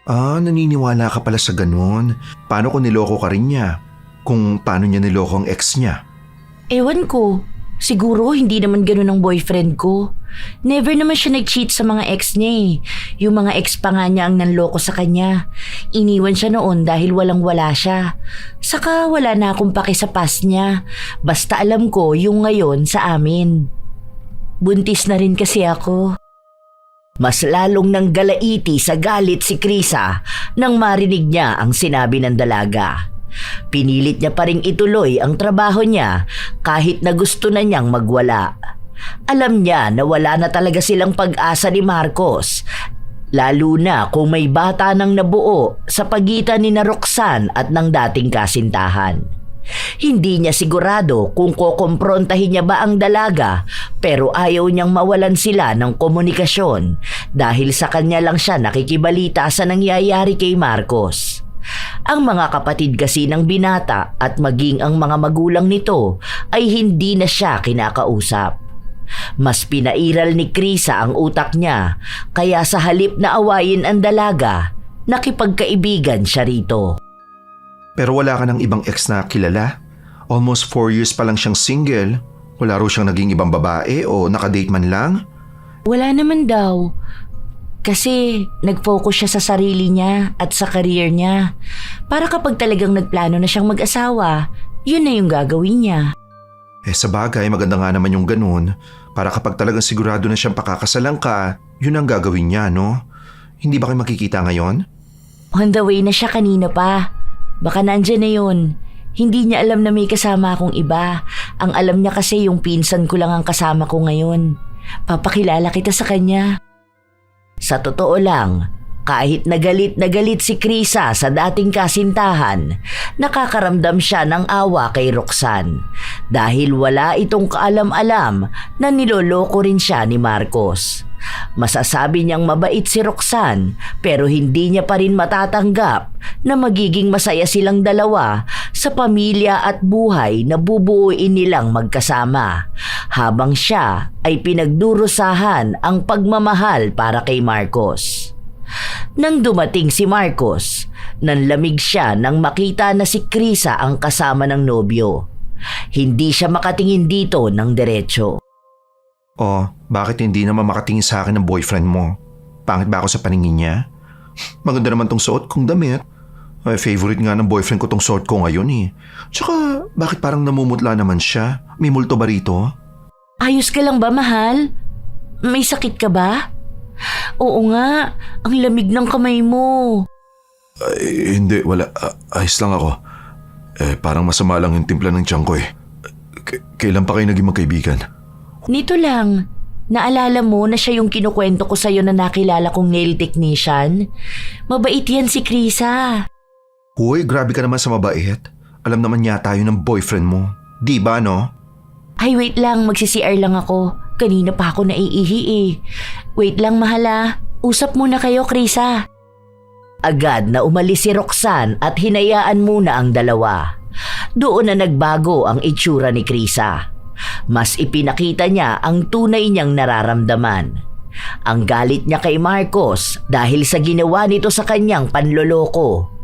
Ah, naniniwala ka pala sa ganun. Paano kung niloko ka rin niya? Kung paano niya niloko ang ex niya? Ewan ko. Siguro hindi naman ganun ang boyfriend ko. Never naman siya nag-cheat sa mga ex niya eh. Yung mga ex pa nga niya ang nanloko sa kanya. Iniwan siya noon dahil walang-wala siya. Saka wala na akong pake sa past niya. Basta alam ko yung ngayon sa amin. Buntis na rin kasi ako. Mas lalong nang galaiti sa galit si Krisa nang marinig niya ang sinabi ng dalaga. Pinilit niya pa ring ituloy ang trabaho niya kahit na gusto na niyang magwala. Alam niya na wala na talaga silang pag-asa ni Marcos, lalo na kung may bata nang nabuo sa pagitan ni na Roxanne at ng dating kasintahan. Hindi niya sigurado kung kokomprontahin niya ba ang dalaga pero ayaw niyang mawalan sila ng komunikasyon dahil sa kanya lang siya nakikibalita sa nangyayari kay Marcos. Ang mga kapatid kasi ng binata at maging ang mga magulang nito ay hindi na siya kinakausap. Mas pinairal ni Krisa ang utak niya kaya sa halip na awayin ang dalaga, nakipagkaibigan siya rito. Pero wala ka ng ibang ex na kilala? Almost 4 years pa lang siyang single. Wala raw siyang naging ibang babae o nakadate man lang? Wala naman daw. Kasi nag-focus siya sa sarili niya at sa career niya. Para kapag talagang nagplano na siyang mag-asawa, yun na yung gagawin niya. Sa bagay, maganda nga naman yung ganun. Para kapag talagang sigurado na siyang pakakasalan ka, yun ang gagawin niya, no? Hindi ba kayo makikita ngayon? On the way na siya kanina pa. Baka nandyan na yun. Hindi niya alam na may kasama akong iba. Ang alam niya kasi yung pinsan ko lang ang kasama ko ngayon. Papakilala kita sa kanya. Sa totoo lang, kahit na galit si Krisa sa dating kasintahan, nakakaramdam siya ng awa kay Roxanne dahil wala itong kaalam-alam na niloloko rin siya ni Marcos. Masasabi niyang mabait si Roxanne pero hindi niya pa rin matatanggap na magiging masaya silang dalawa sa pamilya at buhay na bubuuin nilang magkasama habang siya ay pinagdurusahan ang pagmamahal para kay Marcos. Nang dumating si Marcos, nanlamig siya nang makita na si Krisa ang kasama ng nobyo. Hindi siya makatingin dito ng diretso. Oh, bakit hindi naman makatingin sa akin ng boyfriend mo? Pangit ba ako sa paningin niya? Maganda naman tong suot kong damit. Ay, favorite nga ng boyfriend ko tong suot ko ngayon eh. Tsaka, bakit parang namumutla naman siya? May multo ba rito? Ayos ka lang ba, mahal? May sakit ka ba? Oo nga, ang lamig ng kamay mo. Ay, hindi, wala. Ayos lang ako. Parang masama lang yung timpla ng tiyan ko eh. Kailan pa kayo naging magkaibigan? Nito lang, naalala mo na siya yung kinukwento ko sa'yo na nakilala kong nail technician? Mabait yan si Krisa. Hoy, grabe ka naman sa mabait. Alam naman yata yun ng boyfriend mo. Di ba, no? Ay, wait lang, magsi-CR lang ako. Kanina pa ako naiihi eh. Wait lang, mahala. Usap muna kayo, Krisa. Agad na umalis si Roxanne at hinayaan muna ang dalawa. Doon na nagbago ang itsura ni Krisa. Mas ipinakita niya ang tunay niyang nararamdaman. Ang galit niya kay Marcos dahil sa ginawa nito sa kanyang panloloko.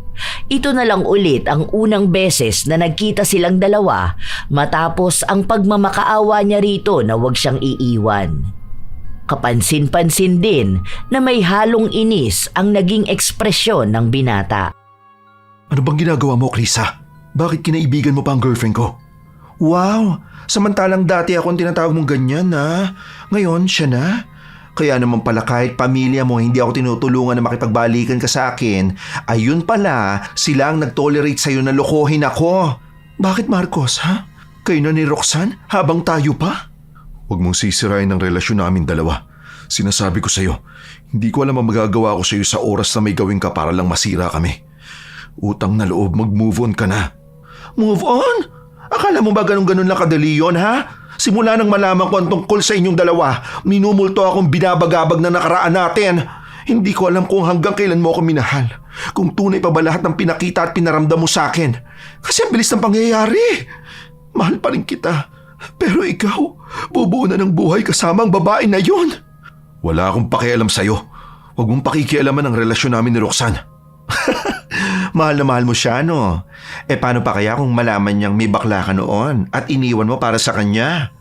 Ito na lang ulit ang unang beses na nagkita silang dalawa matapos ang pagmamakaawa niya rito na huwag siyang iiwan. Kapansin-pansin din na may halong inis ang naging ekspresyon ng binata. Ano bang ginagawa mo, Krisa? Bakit kinaibigan mo pa ang girlfriend ko? Wow! Samantalang dati akong tinatawag mong ganyan na. Ngayon, siya na. Kaya naman pala kahit pamilya mo hindi ako tinutulungan na makipagbalikan ka sa akin, ayun pala sila ang nag-tolerate sa'yo na lokohin ako. Bakit, Marcos, ha? Kayo na ni Roxanne habang tayo pa? Huwag mong sisirain ang relasyon namin dalawa. Sinasabi ko sa'yo, hindi ko alam ang magagawa ko sa'yo sa oras na may gawin ka para lang masira kami. Utang na loob, mag-move on ka na. Move on? Akala mo ba ganun-ganun lang kadali yun, ha? Simula nang malaman ko ang tungkol sa inyong dalawa, minumulto akong binabagabag na nakaraan natin. Hindi ko alam kung hanggang kailan mo ako minahal. Kung tunay pa ba lahat ng pinakita at pinaramdam mo sa akin. Kasi ang bilis ng pangyayari. Mahal pa rin kita. Pero ikaw, bubuo na ng buhay kasama ang babae na yun. Wala akong pakialam sa'yo. Huwag mong pakikialaman ang relasyon namin ni Roxanne. Mahal na mahal mo siya, no? Paano pa kaya kung malaman niyang may bakla ka noon at iniwan mo para sa kanya?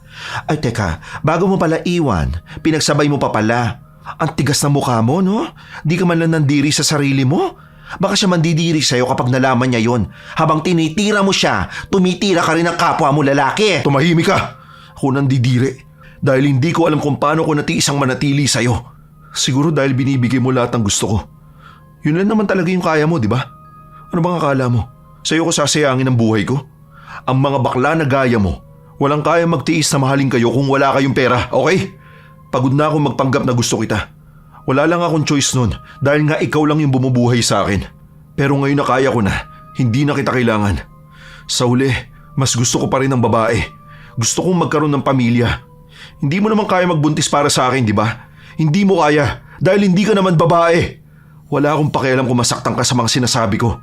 Ay teka, bago mo pala iwan, pinagsabay mo pa pala. Ang tigas na mukha mo, no? Di ka man lang nandiri sa sarili mo. Baka siya mandidiri sa'yo kapag nalaman niya yon. Habang tinitira mo siya, tumitira ka rin ng kapwa mo lalaki. Tumahimik ka! Ako nandidiri. Dahil hindi ko alam kung paano ko natiisang manatili sa'yo. Siguro dahil binibigay mo lahat ng gusto ko. Yun lang naman talaga yung kaya mo, di ba? Ano bang akala mo? Sa'yo ko sasayangin ang buhay ko? Ang mga bakla na gaya mo, walang kaya magtiis na mahalin kayo kung wala kayong pera, okay? Pagod na akong magpanggap na gusto kita. Wala lang akong choice nun dahil nga ikaw lang yung bumubuhay sa akin. Pero ngayon na kaya ko na, hindi na kita kailangan. Sa uli, mas gusto ko pa rin ng babae. Gusto kong magkaroon ng pamilya. Hindi mo naman kaya magbuntis para sa akin, di ba? Hindi mo kaya dahil hindi ka naman babae. Wala akong pakialam kung masaktan ka sa mga sinasabi ko.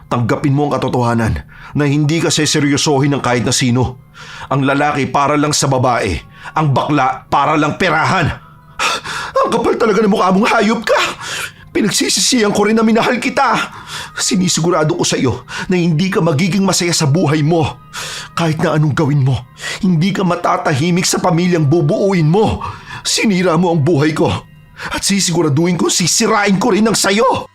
Tanggapin mo ang katotohanan na hindi ka seseryosohin ng kahit na sino. Ang lalaki para lang sa babae. Ang bakla para lang perahan. Ang kapal talaga ng mukha mong hayop ka. Pinagsisisihan ko rin na minahal kita. Sinisigurado ko sa iyo na hindi ka magiging masaya sa buhay mo. Kahit na anong gawin mo, hindi ka matatahimik sa pamilyang bubuuin mo. Sinira mo ang buhay ko. At sisiguraduhin ko sisirain ko rin ang sayo.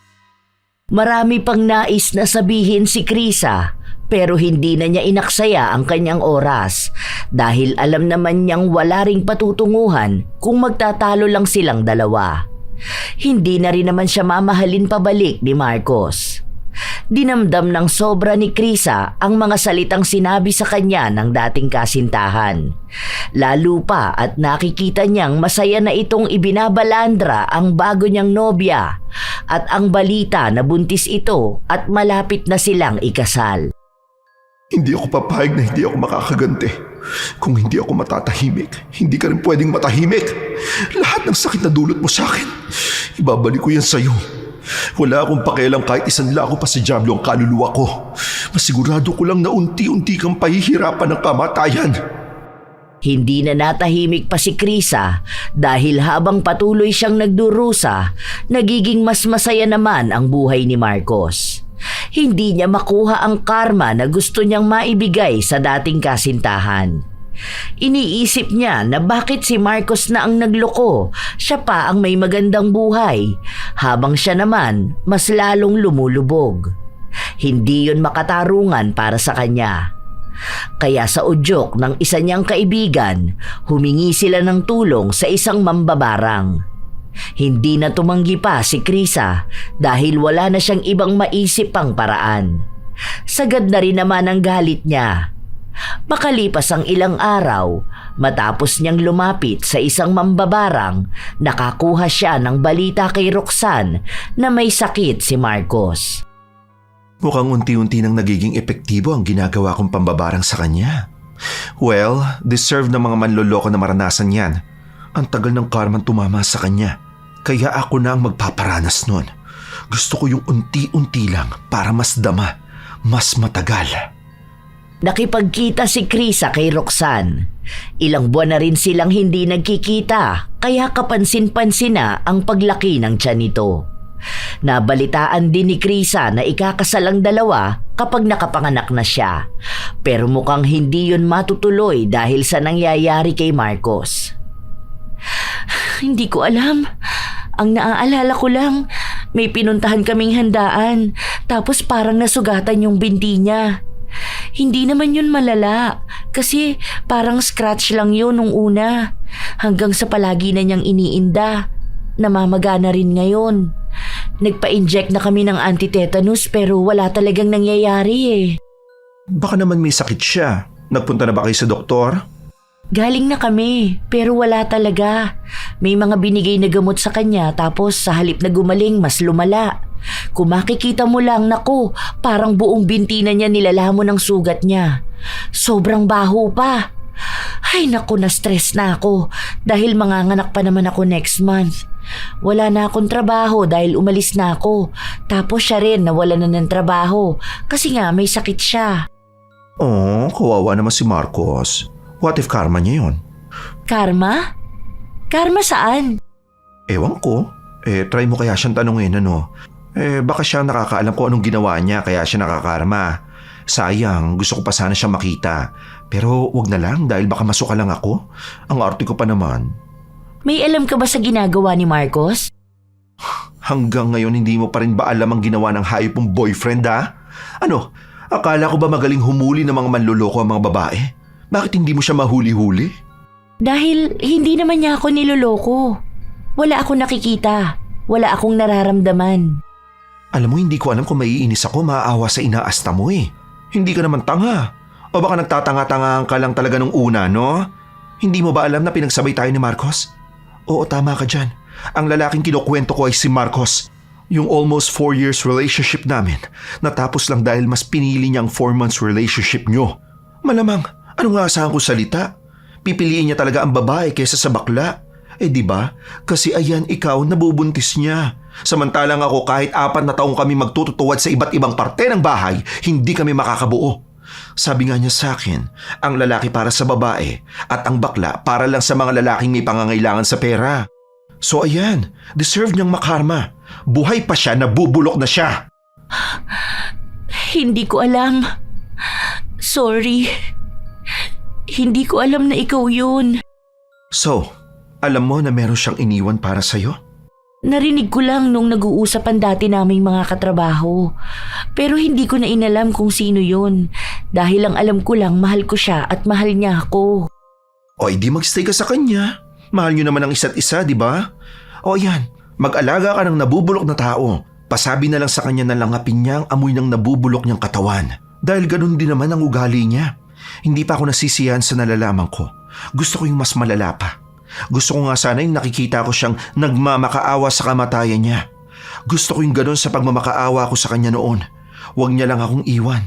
Marami pang nais na sabihin si Krisa pero hindi na niya inaksaya ang kanyang oras dahil alam naman niyang wala ring patutunguhan kung magtatalo lang silang dalawa. Hindi na rin naman siya mamahalin pabalik ni Marcos. Dinamdam ng sobra ni Krisa ang mga salitang sinabi sa kanya ng dating kasintahan. Lalo pa at nakikita niyang masaya na itong ibinabalandra ang bago niyang nobya at ang balita na buntis ito at malapit na silang ikasal. Hindi ako papayag na hindi ako makakaganti. Kung hindi ako matatahimik, hindi ka rin pwedeng matahimik. Lahat ng sakit na dulot mo sa akin, ibabalik ko yan sa'yo. Wala akong pakialam kahit isang lako pa sa diablo ang kaluluwa ko. Masigurado ko lang na unti-unti kang pahihirapan ng kamatayan. Hindi na natahimik pa si Krisa dahil habang patuloy siyang nagdurusa, nagiging mas masaya naman ang buhay ni Marcos. Hindi niya makuha ang karma na gusto niyang maibigay sa dating kasintahan. Iniisip niya na bakit si Marcos na ang nagloko, siya pa ang may magandang buhay, habang siya naman mas lalong lumulubog. Hindi yun makatarungan para sa kanya. Kaya sa udyok ng isa niyang kaibigan, humingi sila ng tulong sa isang mambabarang. Hindi na tumanggi pa si Krisa dahil wala na siyang ibang maisip pang paraan. Sagad na rin naman ang galit niya. Makalipas ang ilang araw, matapos niyang lumapit sa isang mambabarang, nakakuha siya ng balita kay Roxanne na may sakit si Marcos. Mukhang unti-unti nang nagiging epektibo ang ginagawa kong pambabarang sa kanya. Well, deserve ng mga manloloko na maranasan yan. Ang tagal ng karmang tumama sa kanya. Kaya ako na ang magpaparanas nun. Gusto ko yung unti-unti lang para mas dama, mas matagal. Nakipagkita si Krisa kay Roxanne. Ilang buwan na rin silang hindi nagkikita, kaya kapansin-pansin na ang paglaki ng tiyan nito. Nabalitaan din ni Krisa na ikakasal ang dalawa kapag nakapanganak na siya. Pero mukhang hindi yun matutuloy dahil sa nangyayari kay Marcos. Hindi ko alam. Ang naaalala ko lang, may pinuntahan kaming handaan, tapos parang nasugatan yung binti niya. Hindi naman yun malala, kasi parang scratch lang yun nung una. Hanggang sa palagi na niyang iniinda. Namamaga na rin ngayon. Nagpa-inject na kami ng anti-tetanus pero wala talagang nangyayari eh. Baka naman may sakit siya. Nagpunta na ba kayo sa doktor? Galing na kami, pero wala talaga. May mga binigay na gamot sa kanya tapos sa halip na gumaling mas lumala. Kung makikita mo lang, naku, parang buong binti na niya nilalamon ng sugat niya. Sobrang baho pa. Ay naku, na-stress na ako dahil manganganak pa naman ako next month. Wala na akong trabaho dahil umalis na ako. Tapos siya rin nawala na ng trabaho kasi nga may sakit siya. Oh, kawawa naman si Marcos. What if karma niya yun? Karma? Karma saan? Ewan ko. Try mo kaya siyang tanungin ano. Baka siya nakakaalam kung anong ginawa niya kaya siya nakakarma. Sayang, gusto ko pa sana siya makita. Pero wag na lang dahil baka masuka lang ako. Ang arte ko pa naman. May alam ka ba sa ginagawa ni Marcos? Hanggang ngayon hindi mo pa rin ba alam ang ginawa ng hayop mong boyfriend ha? Ano, akala ko ba magaling humuli ng mga manloloko ang mga babae? Bakit hindi mo siya mahuli-huli? Dahil hindi naman niya ako niloloko. Wala akong nakikita. Wala akong nararamdaman. Alam mo, hindi ko alam kung maiinis ako maaawa sa inaasta mo eh. Hindi ka naman tanga. O baka nagtatanga-tangahan ka lang talaga nung una, no? Hindi mo ba alam na pinagsabay tayo ni Marcos? Oo, tama ka dyan. Ang lalaking kinukwento ko ay si Marcos. Yung almost 4 years relationship namin, natapos lang dahil mas pinili niyang 4 months relationship nyo. Malamang, ano nga asahan ko salita? Pipiliin niya talaga ang babae kaysa sa bakla. Di ba? Kasi ayan ikaw nabubuntis niya. Samantalang ako kahit 4 na taong kami magtututuwad sa iba't ibang parte ng bahay, hindi kami makakabuo. Sabi nga niya sa akin, ang lalaki para sa babae at ang bakla para lang sa mga lalaking may pangangailangan sa pera. So ayan, deserve niyang makarma. Buhay pa siya, nabubulok na siya. Hindi ko alam. Sorry. Hindi ko alam na ikaw yun. So, alam mo na meron siyang iniwan para sa'yo? Narinig ko lang nung nag-uusapan dati naming mga katrabaho. Pero hindi ko na inalam kung sino yun. Dahil ang alam ko lang mahal ko siya at mahal niya ako. O di magstay ka sa kanya. Mahal niyo naman ang isa't isa, di ba? O yan, mag-alaga ka ng nabubulok na tao. Pasabi na lang sa kanya na langapin niya ang amoy ng nabubulok niyang katawan. Dahil ganun din naman ang ugali niya. Hindi pa ako nasisiyahan sa nalalaman ko. Gusto ko yung mas malala pa. Gusto ko nga sana yung nakikita ko siyang nagmamakaawa sa kamatayan niya. Gusto ko yung ganun sa pagmamakaawa ko sa kanya noon. Huwag niya lang akong iwan.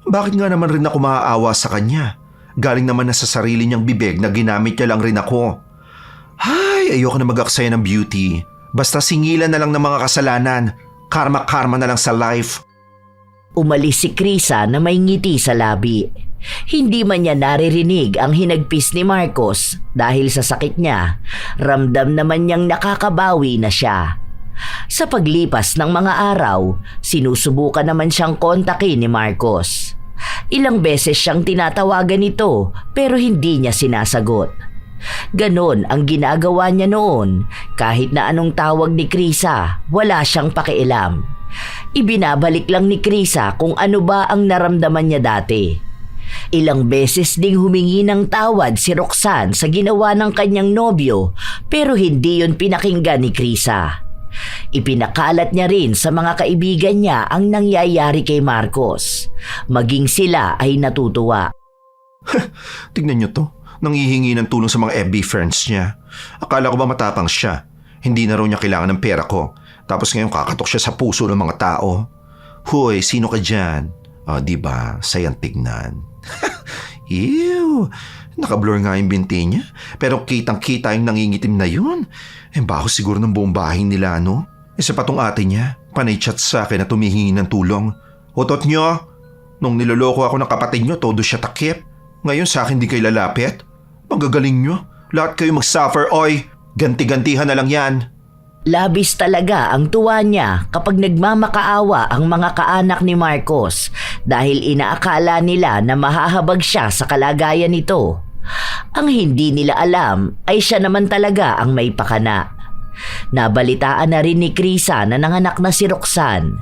Bakit nga naman rin ako maaawa sa kanya? Galing naman na sa sarili niyang bibig na ginamit niya lang rin ako. Ay, ayoko na mag-aksaya ng beauty. Basta singilan na lang ng mga kasalanan. Karma-karma na lang sa life. Umalis si Krisa na may ngiti sa labi. Hindi man niya naririnig ang hinagpis ni Marcos dahil sa sakit niya, ramdam naman niyang nakakabawi na siya. Sa paglipas ng mga araw, sinusubukan naman siyang kontakin ni Marcos. Ilang beses siyang tinatawagan ito pero hindi niya sinasagot. Ganon ang ginagawa niya noon, kahit na anong tawag ni Krisa, wala siyang pakialam. Ibinabalik lang ni Krisa kung ano ba ang naramdaman niya dati. Ilang beses ding humingi ng tawad si Roxanne sa ginawa ng kanyang nobyo pero hindi yon pinakinggan ni Krisa. Ipinakalat niya rin sa mga kaibigan niya ang nangyayari kay Marcos. Maging sila ay natutuwa. Tignan niyo to. Nanghihingi ng tulong sa mga FB friends niya. Akala ko ba matapang siya? Hindi na raw niya kailangan ng pera ko. Tapos ngayon kakatok siya sa puso ng mga tao. Hoy, sino ka dyan? Diba? Sayang tignan. Ew! Nakablur nga yung binti niya. Pero kitang-kita yung nangingitim na yun. Baho siguro ng buong bahay nila, no? Isa pa tong ate niya. Panay chat sa akin na tumihingi ng tulong. Utot niyo! Nung niloloko ako ng kapatid niyo, todo siya takip. Ngayon sa akin di kayo lalapit. Magagaling niyo. Lahat kayo mag-suffer, oy. Ganti-gantihan na lang yan. Labis talaga ang tuwa niya kapag nagmamakaawa ang mga kaanak ni Marcos dahil inaakala nila na mahahabag siya sa kalagayan nito. Ang hindi nila alam ay siya naman talaga ang may pakana. Nabalitaan na rin ni Krisa na nanganak na si Roxanne.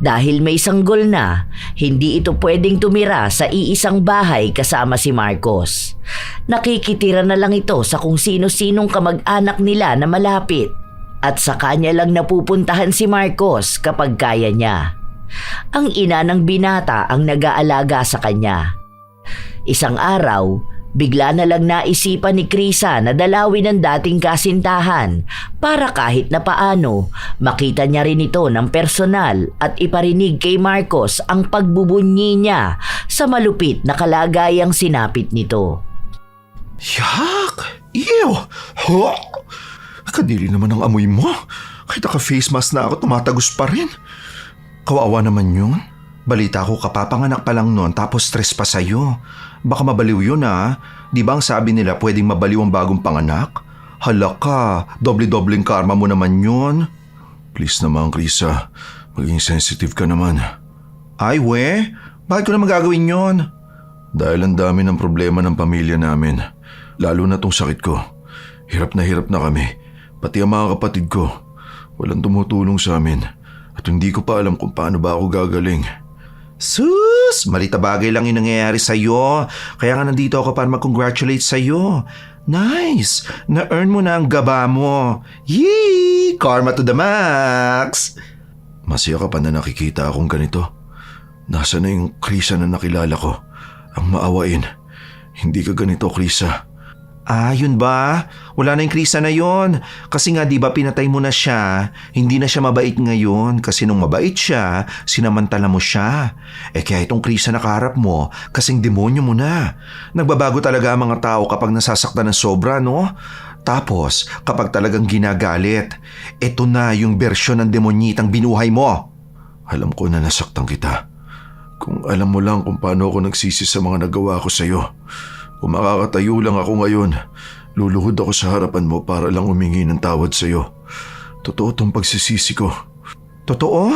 Dahil may sanggol na, hindi ito pwedeng tumira sa iisang bahay kasama si Marcos. Nakikitira na lang ito sa kung sino-sinong kamag-anak nila na malapit. At sa kanya lang napupuntahan si Marcos kapag kaya niya. Ang ina ng binata ang nag-aalaga sa kanya. Isang araw, bigla na lang naisipan ni Krisa na dalawin ang dating kasintahan para kahit na paano makita niya rin ito ng personal at iparinig kay Marcos ang pagbubunyi niya sa malupit na kalagayang sinapit nito. Yak! Ew! Huh! Kadiri naman ang amoy mo. Kahit naka-face mask na ako, tumatagos pa rin. Kawawa naman yun. Balita ko kapapanganak pa lang noon tapos stress pa sa'yo. Baka mabaliw yun Di ba ang sabi nila pwedeng mabaliw ang bagong panganak? Hala ka, doble-dobleng karma mo naman yun. Please naman, Krisa. Maging sensitive ka naman. Ay, we? Bakit ko naman gagawin yun? Dahil ang dami ng problema ng pamilya namin. Lalo na tong sakit ko. Hirap na kami. Pati ang mga kapatid ko, walang tumutulong sa amin at hindi ko pa alam kung paano ba ako gagaling. Sus! Malita bagay lang yung nangyayari sa'yo. Kaya nga nandito ako para mag-congratulate sa'yo. Nice! Na-earn mo na ang gaba mo. Yee! Karma to the max! Masaya ka pa na nakikita akong ganito. Nasa na yung Krisa na nakilala ko? Ang maawain. Hindi ka ganito, Krisa. Yun ba? Wala na yung Krisa na yon. Kasi nga di ba pinatay mo na siya, hindi na siya mabait ngayon kasi nung mabait siya, sinamantala mo siya. Kaya itong Krisa na kaharap mo, kasing demonyo mo na. Nagbabago talaga ang mga tao kapag nasasaktan ng sobra, no? Tapos, kapag talagang ginagalit, ito na yung bersyon ng demonyitang binuhay mo. Alam ko na nasaktan kita. Kung alam mo lang kung paano ako nagsisi sa mga nagawa ko sa'yo. Kung makakatayo lang ako ngayon, luluhod ako sa harapan mo para lang humingi ng tawad sa'yo. Totoo tong pagsisisi ko. Totoo?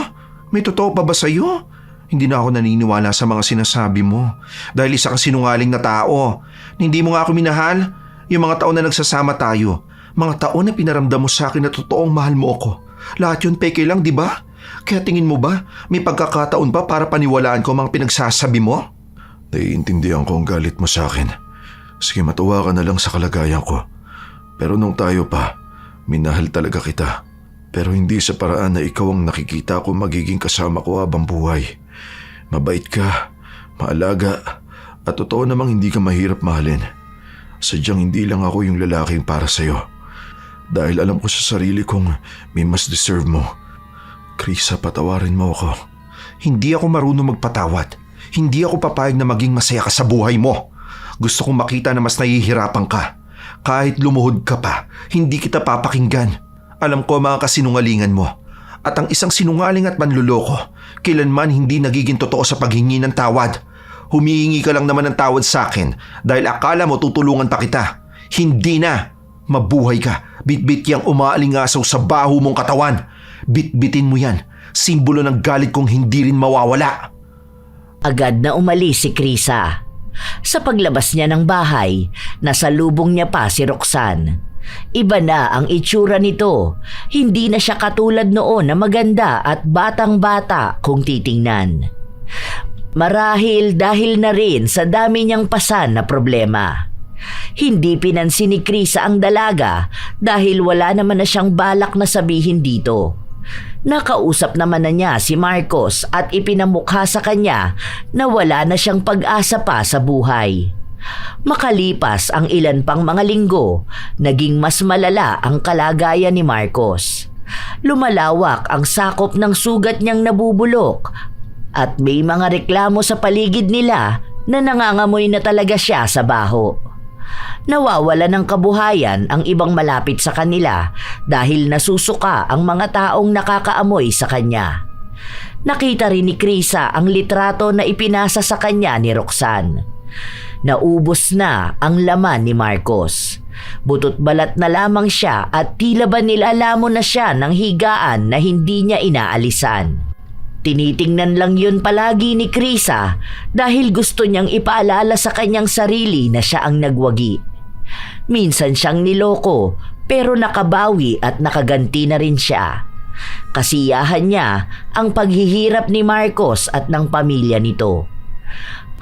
May totoo pa ba sa'yo? Hindi na ako naniniwala sa mga sinasabi mo. Dahil isa kang sinungaling na tao. Hindi mo nga ako minahal. Yung mga taon na nagsasama tayo. Mga taon na pinaramdam mo sa akin na totoong mahal mo ako. Lahat yun peke lang, di ba? Kaya tingin mo ba, may pagkakataon pa para paniwalaan ko ang mga pinagsasabi mo? Naiintindihan ko ang galit mo sa akin. Sige, matuwa ka na lang sa kalagayan ko. Pero nung tayo pa, minahal talaga kita. Pero hindi sa paraan na ikaw ang nakikita ko magiging kasama ko habang buhay. Mabait ka, maalaga, at totoo namang hindi ka mahirap mahalin. Sadyang hindi lang ako yung lalaking para sa'yo. Dahil alam ko sa sarili kong may mas deserve mo. Krisa, patawarin mo ako. Hindi ako marunong magpatawad. Hindi ako papayag na maging masaya ka sa buhay mo. Gusto kong makita na mas nahihirapan ka. Kahit lumuhod ka pa, hindi kita papakinggan. Alam ko mga kasinungalingan mo. At ang isang sinungaling at manluloko, kailanman hindi nagiging totoo sa paghingi ng tawad. Humihingi ka lang naman ng tawad sa akin dahil akala mo tutulungan pa kita. Hindi na. Mabuhay ka. Bitbit yang umaalingasaw sa baho mong katawan. Bitbitin mo yan. Simbolo ng galit kong hindi rin mawawala. Agad na umalis si Krisa. Sa paglabas niya ng bahay, nasalubong niya pa si Roxanne. Iba na ang itsura nito. Hindi na siya katulad noon na maganda at batang-bata kung titingnan. Marahil dahil na rin sa dami niyang pasan na problema. Hindi pinansin ni Krisa ang dalaga dahil wala naman na siyang balak na sabihin dito. Nakausap naman na niya si Marcos at ipinamukha sa kanya na wala na siyang pag-asa pa sa buhay. Makalipas ang ilan pang mga linggo, naging mas malala ang kalagayan ni Marcos. Lumalawak ang sakop ng sugat niyang nabubulok at may mga reklamo sa paligid nila na nangangamoy na talaga siya sa baho. Nawawala ng kabuhayan ang ibang malapit sa kanila dahil nasusuka ang mga taong nakakaamoy sa kanya. Nakita rin ni Krisa ang litrato na ipinasa sa kanya ni Roxanne. Naubos na ang laman ni Marcos. Butot balat na lamang siya at tila ba nilalamon na siya ng higaan na hindi niya inaalisan. Tinitingnan lang yun palagi ni Krisa dahil gusto niyang ipaalala sa kanyang sarili na siya ang nagwagi. Minsan siyang niloko pero nakabawi at nakaganti na rin siya. Kasiyahan niya ang paghihirap ni Marcos at ng pamilya nito.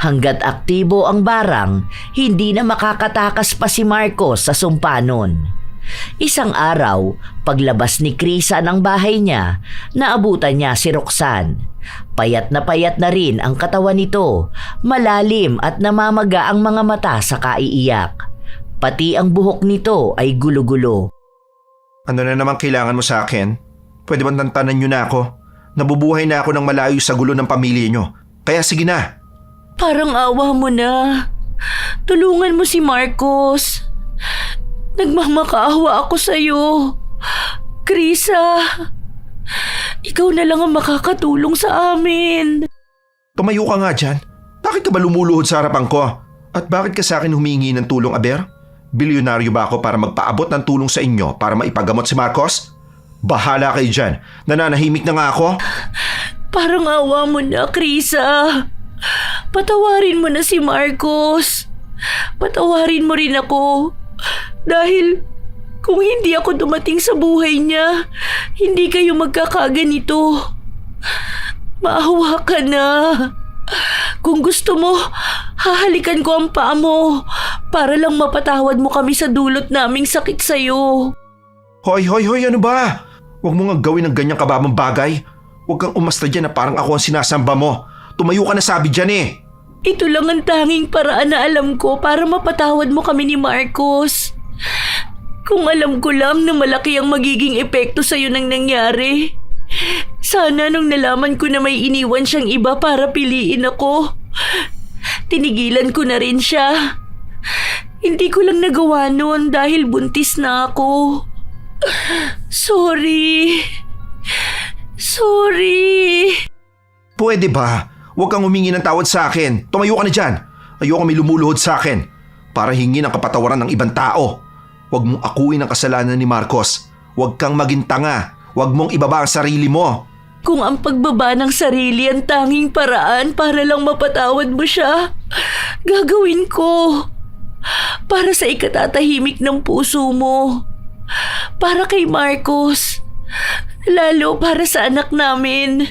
Hanggat aktibo ang barang, hindi na makakatakas pa si Marcos sa sumpanon. Isang araw, paglabas ni Krisa ng bahay niya, naabutan niya si Roxanne. Payat na rin ang katawan nito, malalim at namamaga ang mga mata sa kaiiyak. Pati ang buhok nito ay gulo-gulo. Ano na naman kailangan mo sa akin? Pwede bang tantanan niyo na ako? Nabubuhay na ako ng malayo sa gulo ng pamilya niyo. Kaya sige na. Parang awa mo na. Tulungan mo si Marcos. Nagmamakaawa ako sa'yo. Krisa, ikaw na lang ang makakatulong sa amin. Tumayo ka nga dyan. Bakit ka ba lumuluhod sa harapan ko? At bakit ka sa akin humingi ng tulong, Aber? Bilyonaryo ba ako para magpaabot ng tulong sa inyo para maipagamot si Marcos? Bahala kayo dyan. Nananahimik na nga ako. Parang awa mo na, Krisa. Patawarin mo na si Marcos. Patawarin mo rin ako. Dahil kung hindi ako dumating sa buhay niya, hindi kayo magkakaganito. Maawa ka na. Kung gusto mo, hahalikan ko ang paa mo para lang mapatawad mo kami sa dulot naming sakit sa'yo. Hoy, ano ba? Huwag mo nga gawin ng ganyang kababang bagay. Huwag kang umasta dyan na parang ako ang sinasamba mo. Tumayo ka na sabi dyan eh. Ito lang ang tanging paraan na alam ko para mapatawad mo kami ni Marcos. Kung alam ko lang na malaki ang magiging epekto sa'yo ng nangyari, sana nung nalaman ko na may iniwan siyang iba para piliin ako, tinigilan ko na rin siya. Hindi ko lang nagawa noon dahil buntis na ako. Sorry. Pwede ba? Huwag kang humingi ng tawad sa akin. Tumayo ka na dyan. Ayoko may lumuluhod sa akin para hingin ang kapatawaran ng ibang tao. Huwag mong akuin ang kasalanan ni Marcos. Huwag kang maging tanga. Huwag mong ibaba ang sarili mo. Kung ang pagbaba ng sarili ang tanging paraan para lang mapatawad mo siya, gagawin ko. Para sa ikatatahimik ng puso mo. Para kay Marcos. Lalo para sa anak namin.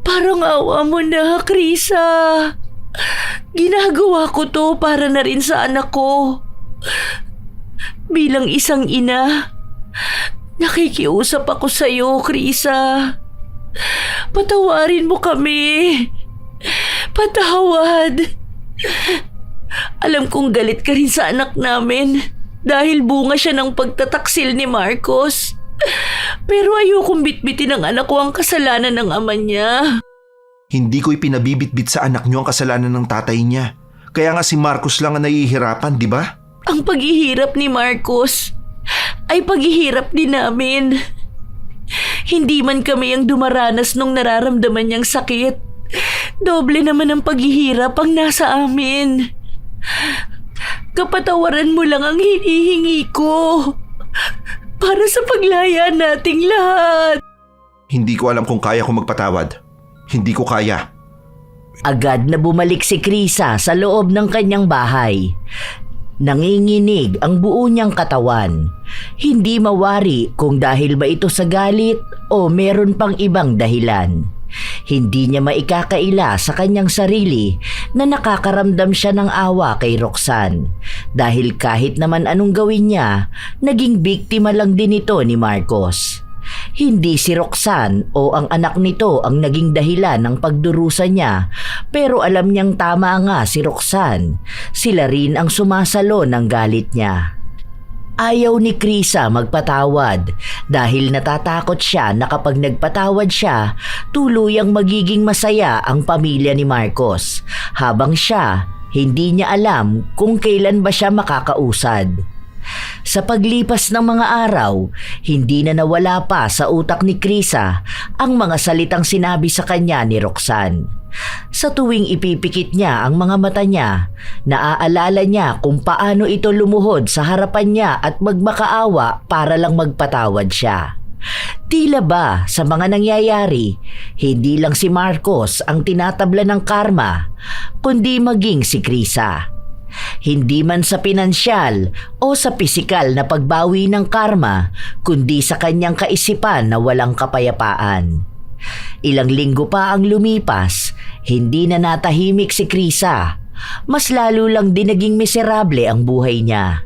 Parang awa mo na, Krisa. Ginagawa ko to para na rin sa anak ko. Bilang isang ina, nakikiusap ako sa'yo, Krisa. Patawarin mo kami. Patawad. Alam kong galit ka rin sa anak namin dahil bunga siya ng pagtataksil ni Marcos. Pero ayokong bitbitin ng anak ko ang kasalanan ng ama niya. Hindi ko ipinabibitbit sa anak niyo ang kasalanan ng tatay niya. Kaya nga si Marcos lang ang nahihirapan, di ba? Ang paghihirap ni Marcos ay paghihirap din namin. Hindi man kami ang dumaranas nung nararamdaman niyang sakit. Doble naman ang paghihirap ang nasa amin. Kapatawaran mo lang ang hinihingi ko. Para sa paglaya nating lahat. Hindi ko alam kung kaya ko magpatawad. Hindi ko kaya. Agad na bumalik si Krisa sa loob ng kanyang bahay. Nanginginig ang buo niyang katawan. Hindi mawari kung dahil ba ito sa galit o meron pang ibang dahilan. Hindi niya maikakaila sa kanyang sarili na nakakaramdam siya ng awa kay Roxanne dahil kahit naman anong gawin niya, naging biktima lang din ito ni Marcos. Hindi si Roxanne o ang anak nito ang naging dahilan ng pagdurusa niya, pero alam niyang tama nga si Roxanne. Sila rin ang sumasalo ng galit niya. Ayaw ni Krisa magpatawad dahil natatakot siya na kapag nagpatawad siya, tuluyang magiging masaya ang pamilya ni Marcos, habang siya hindi niya alam kung kailan ba siya makakausad. Sa paglipas ng mga araw, hindi na nawala pa sa utak ni Krisa ang mga salitang sinabi sa kanya ni Roxanne. Sa tuwing ipipikit niya ang mga mata niya, naaalala niya kung paano ito lumuhod sa harapan niya at magmakaawa para lang magpatawad siya. Tila ba sa mga nangyayari, hindi lang si Marcos ang tinatabla ng karma, kundi maging si Krisa. Hindi man sa pinansyal o sa pisikal na pagbawi ng karma, kundi sa kanyang kaisipan na walang kapayapaan. Ilang linggo pa ang lumipas, hindi na natahimik si Krisa. Mas lalo lang din naging miserable ang buhay niya.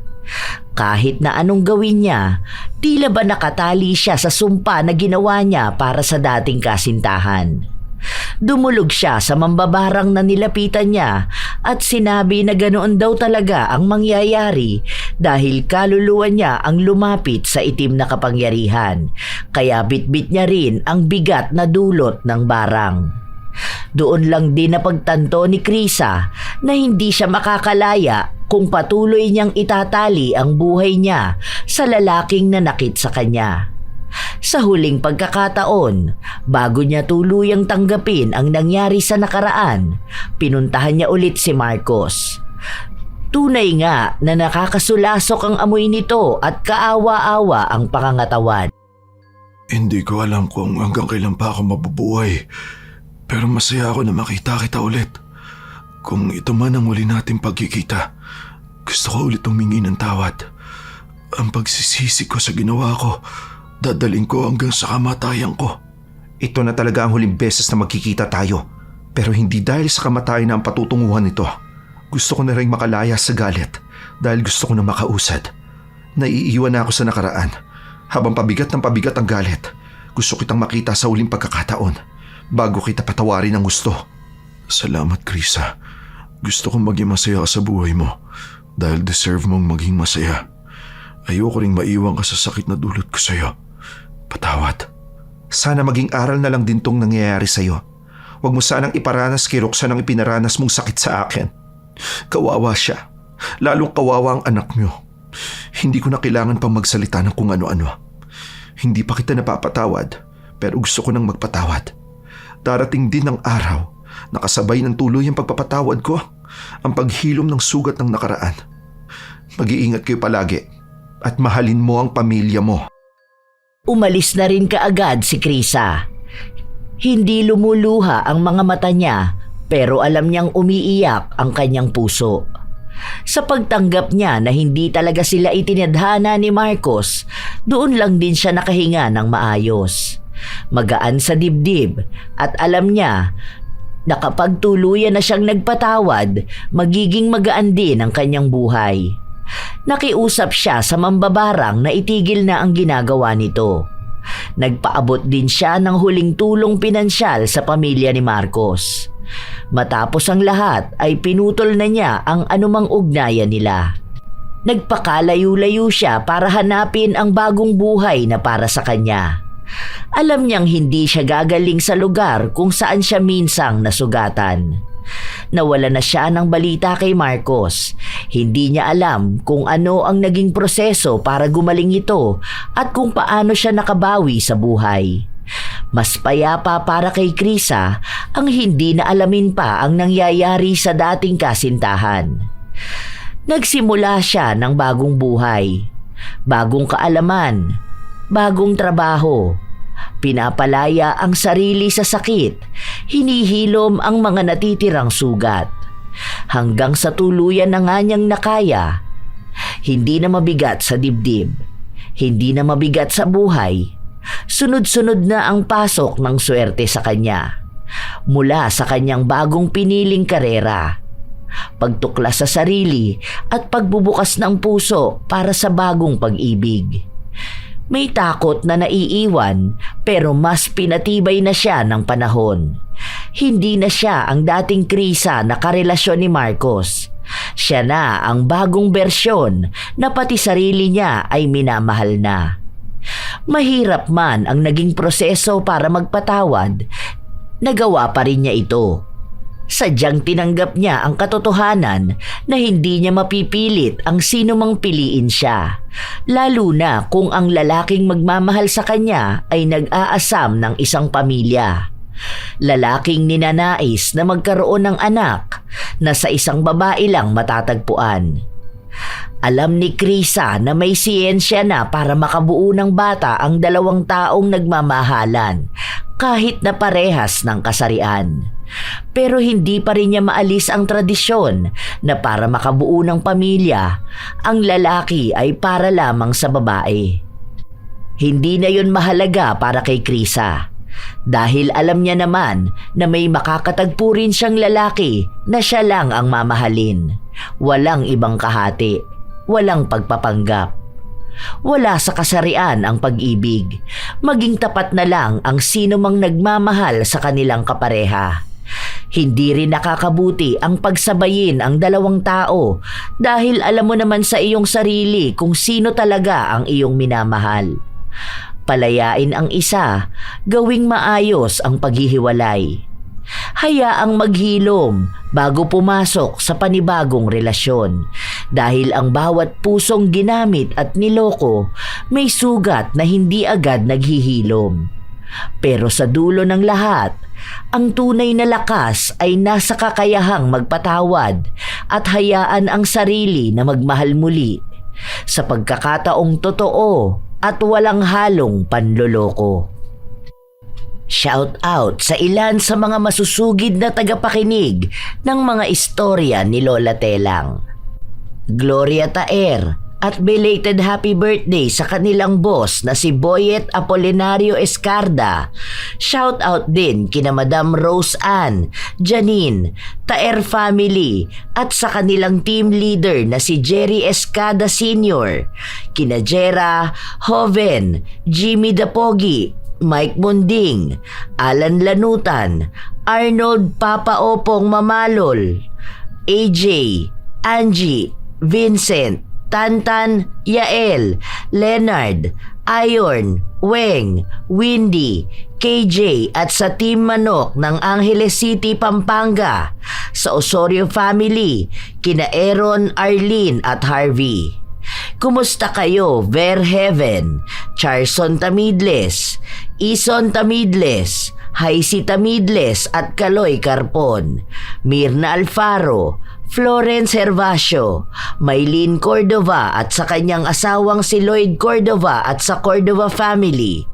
Kahit na anong gawin niya, tila ba nakatali siya sa sumpa na ginawa niya para sa dating kasintahan. Dumulog siya sa mambabarang na nilapitan niya at sinabi na ganoon daw talaga ang mangyayari dahil kaluluwa niya ang lumapit sa itim na kapangyarihan, kaya bitbit niya rin ang bigat na dulot ng barang. Doon lang din napagtanto ni Krisa na hindi siya makakalaya kung patuloy niyang itatali ang buhay niya sa lalaking nanakit sa kanya. Sa huling pagkakataon, bago niya tuluyang tanggapin ang nangyari sa nakaraan, pinuntahan niya ulit si Marcos. Tunay nga na nakakasulasok ang amoy nito at kaawa-awa ang pangangatawan. Hindi ko alam kung hanggang kailan pa ako mabubuhay, pero masaya ako na makita kita ulit. Kung ito man ang muli nating pagkikita, gusto ko ulit humingi ng tawad. Ang pagsisisi ko sa ginawa ko, dadaling ko hanggang sa kamatayan ko. Ito na talaga ang huling beses na magkikita tayo. Pero hindi dahil sa kamatayan na ang patutunguhan nito. Gusto ko na rin makalaya sa galit dahil gusto ko na makausad. Naiiwan na ako sa nakaraan. Habang pabigat ng pabigat ang galit, gusto kitang makita sa huling pagkakataon bago kita patawarin ng gusto. Salamat, Krisa. Gusto kong maging masaya ka sa buhay mo dahil deserve mong maging masaya. Ayoko ring maiwan ka sa sakit na dulot ko sa'yo. Patawad. Sana maging aral na lang din tong nangyayari sa'yo. Huwag mo sanang iparanas kay Roxanne ang ipinaranas mong sakit sa akin. Kawawa siya. Lalong kawawa ang anak niyo. Hindi ko na kailangan pang magsalita ng kung ano-ano. Hindi pa kita napapatawad, pero gusto ko nang magpatawad. Darating din ang araw na kasabay ng tuloy ang pagpapatawad ko, ang paghilom ng sugat ng nakaraan. Mag-iingat kayo palagi at mahalin mo ang pamilya mo. Umalis na rin kaagad si Krisa. Hindi lumuluha ang mga mata niya, pero alam niyang umiiyak ang kanyang puso. Sa pagtanggap niya na hindi talaga sila itinadhana ni Marcos, doon lang din siya nakahinga ng maayos. Magaan sa dibdib at alam niya na kapag tuluyan na siyang nagpatawad, magiging magaan din ang kanyang buhay. Nakiusap siya sa mambabarang na itigil na ang ginagawa nito. Nagpaabot din siya ng huling tulong pinansyal sa pamilya ni Marcos. Matapos ang lahat ay pinutol na niya ang anumang ugnayan nila. Nagpakalayo-layo siya para hanapin ang bagong buhay na para sa kanya. Alam niyang hindi siya gagaling sa lugar kung saan siya minsang nasugatan. Nawala na siya ng balita kay Marcos. Hindi niya alam kung ano ang naging proseso para gumaling ito at kung paano siya nakabawi sa buhay. Mas payapa para kay Krisa ang hindi na alamin pa ang nangyayari sa dating kasintahan. Nagsimula siya ng bagong buhay, bagong kaalaman, bagong trabaho. Pinapalaya ang sarili sa sakit, hinihilom ang mga natitirang sugat. Hanggang sa tuluyan na nga niyang nakaya Hindi na mabigat sa dibdib. Hindi na mabigat sa buhay. Sunod-sunod na ang pasok ng swerte sa kanya. Mula sa kanyang bagong piniling karera. Pagtuklas sa sarili at pagbubukas ng puso para sa bagong pag-ibig. May takot na naiiwan pero mas pinatibay na siya ng panahon. Hindi na siya ang dating Krisa na karelasyon ni Marcos. Siya na ang bagong bersyon na pati sarili niya ay minamahal na. Mahirap man ang naging proseso para magpatawad, nagawa pa rin niya ito. Sadyang tinanggap niya ang katotohanan na hindi niya mapipilit ang sino mang piliin siya, lalo na kung ang lalaking magmamahal sa kanya ay nag-aasam ng isang pamilya. Lalaking ninanais na magkaroon ng anak na sa isang babae lang matatagpuan. Alam ni Krisa na may siyensya na para makabuo ng bata ang dalawang taong nagmamahalan kahit na parehas ng kasarian. Pero hindi pa rin niya maalis ang tradisyon na para makabuo ng pamilya, ang lalaki ay para lamang sa babae. Hindi na yun mahalaga para kay Krisa dahil alam niya naman na may makakatagpo rin siyang lalaki na siya lang ang mamahalin. Walang ibang kahati, walang pagpapanggap. Wala sa kasarian ang pag-ibig. Maging tapat na lang ang sino mang nagmamahal sa kanilang kapareha. Hindi rin nakakabuti ang pagsabayin ang dalawang tao dahil alam mo naman sa iyong sarili kung sino talaga ang iyong minamahal. Palayain ang isa, gawing maayos ang paghihiwalay. Hayaang maghilom bago pumasok sa panibagong relasyon dahil ang bawat pusong ginamit at niloko may sugat na hindi agad naghihilom. Pero sa dulo ng lahat, ang tunay na lakas ay nasa kakayahang magpatawad at hayaan ang sarili na magmahal muli sa pagkakataong totoo at walang halong panloloko. Shout out sa ilan sa mga masusugid na tagapakinig ng mga istorya ni Lola Telang. Gloria Taer at belated happy birthday sa kanilang boss na si Boyet Apolinario Escarda. Shout out din kina Madam Rose Ann, Janine, Taer family at sa kanilang team leader na si Jerry Escada Sr., kina Jera, Hoven, Jimmy Dapogi, Mike Munding, Alan Lanutan, Arnold Papa Opong Mamalol, AJ, Angie, Vincent, Tantan, Yael, Leonard, Ayon, Weng, Windy, KJ at sa Team Manok ng Angeles City, Pampanga, sa Osorio family, kina Aaron, Arlene at Harvey. Kumusta kayo, Ver Heaven, Charson Tamidles, Ison Tamidles, Haisi Tamidles at Kaloy Carpon, Mirna Alfaro, Florence Hervasio, Maylene Cordova at sa kanyang asawang si Lloyd Cordova at sa Cordova family,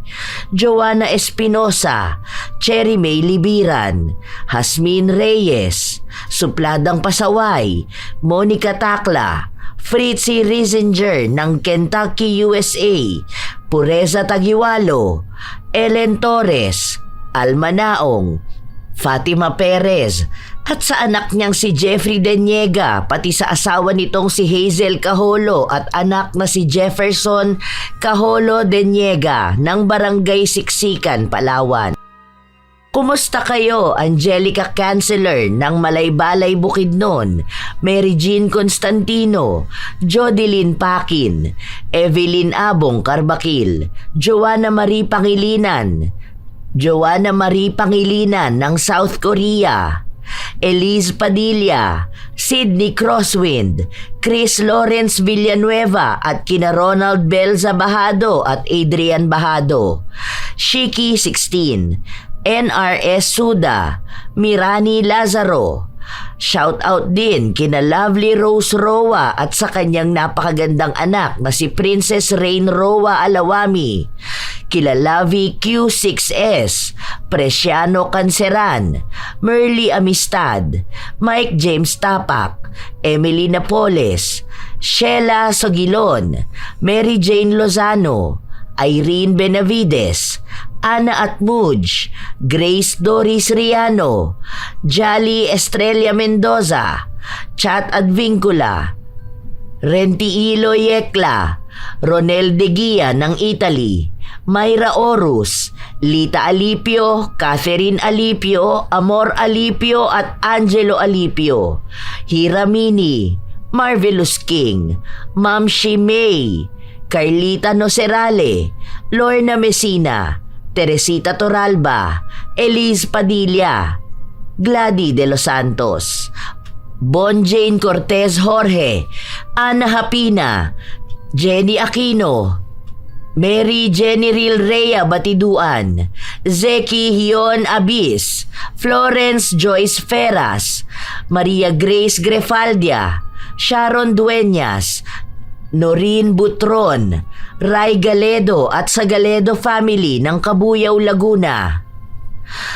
Joanna Espinosa, Cherry May Libiran, Hasmin Reyes, Supladang Pasaway, Monica Takla, Fritzy Riesinger ng Kentucky, USA, Pureza Tagiwalo, Ellen Torres, Alma Naong, Fatima Perez, at sa anak niyang si Jeffrey Deniega, pati sa asawa nitong si Hazel Caholo at anak na si Jefferson Caholo Deniega ng Barangay Siksikan, Palawan. Kumusta kayo, Angelica Canceller ng Malaybalay Bukidnon, Mary Jean Constantino, Jodeline Pakin, Evelyn Abong Carbakil, Joanna Marie Pangilinan ng South Korea, Elise Padilla, Sydney Crosswind, Chris Lawrence Villanueva at kina Ronald Belza Bahado at Adrian Bahado, Shiki 16, NRS Suda, Mirani Lazaro, Shout out din kina Lovely Rose Roa at sa kanyang napakagandang anak na si Princess Rain Roa Alawami. Kila Lovey Q6S, Preciano Canceran, Merly Amistad, Mike James Tapak, Emily Napoles, Sheila Sogilon, Mary Jane Lozano, Irene Benavides, Ana Atmuj, Grace Doris Riano, Jolly Estrella Mendoza, Chat Advincula, Rentiilo Yekla, Ronel De Gia ng Italy, Myra Orus, Lita Alipio, Catherine Alipio, Amor Alipio at Angelo Alipio, Hiramini, Marvelous King, Ma'am Shi May, Carlita Nocerale, Lorna Messina, Teresita Toralba, Elise Padilla, Gladys de los Santos, Bon Jane Cortez Jorge, Ana Hapina, Jenny Aquino, Mary Jenny Ril Rhea Batiduan, Zeki Hion Abis, Florence Joyce Feras, Maria Grace Grefaldia, Sharon Dueñas, Noreen Butron, Ray Galedo at sa Galedo family ng Kabuyaw, Laguna.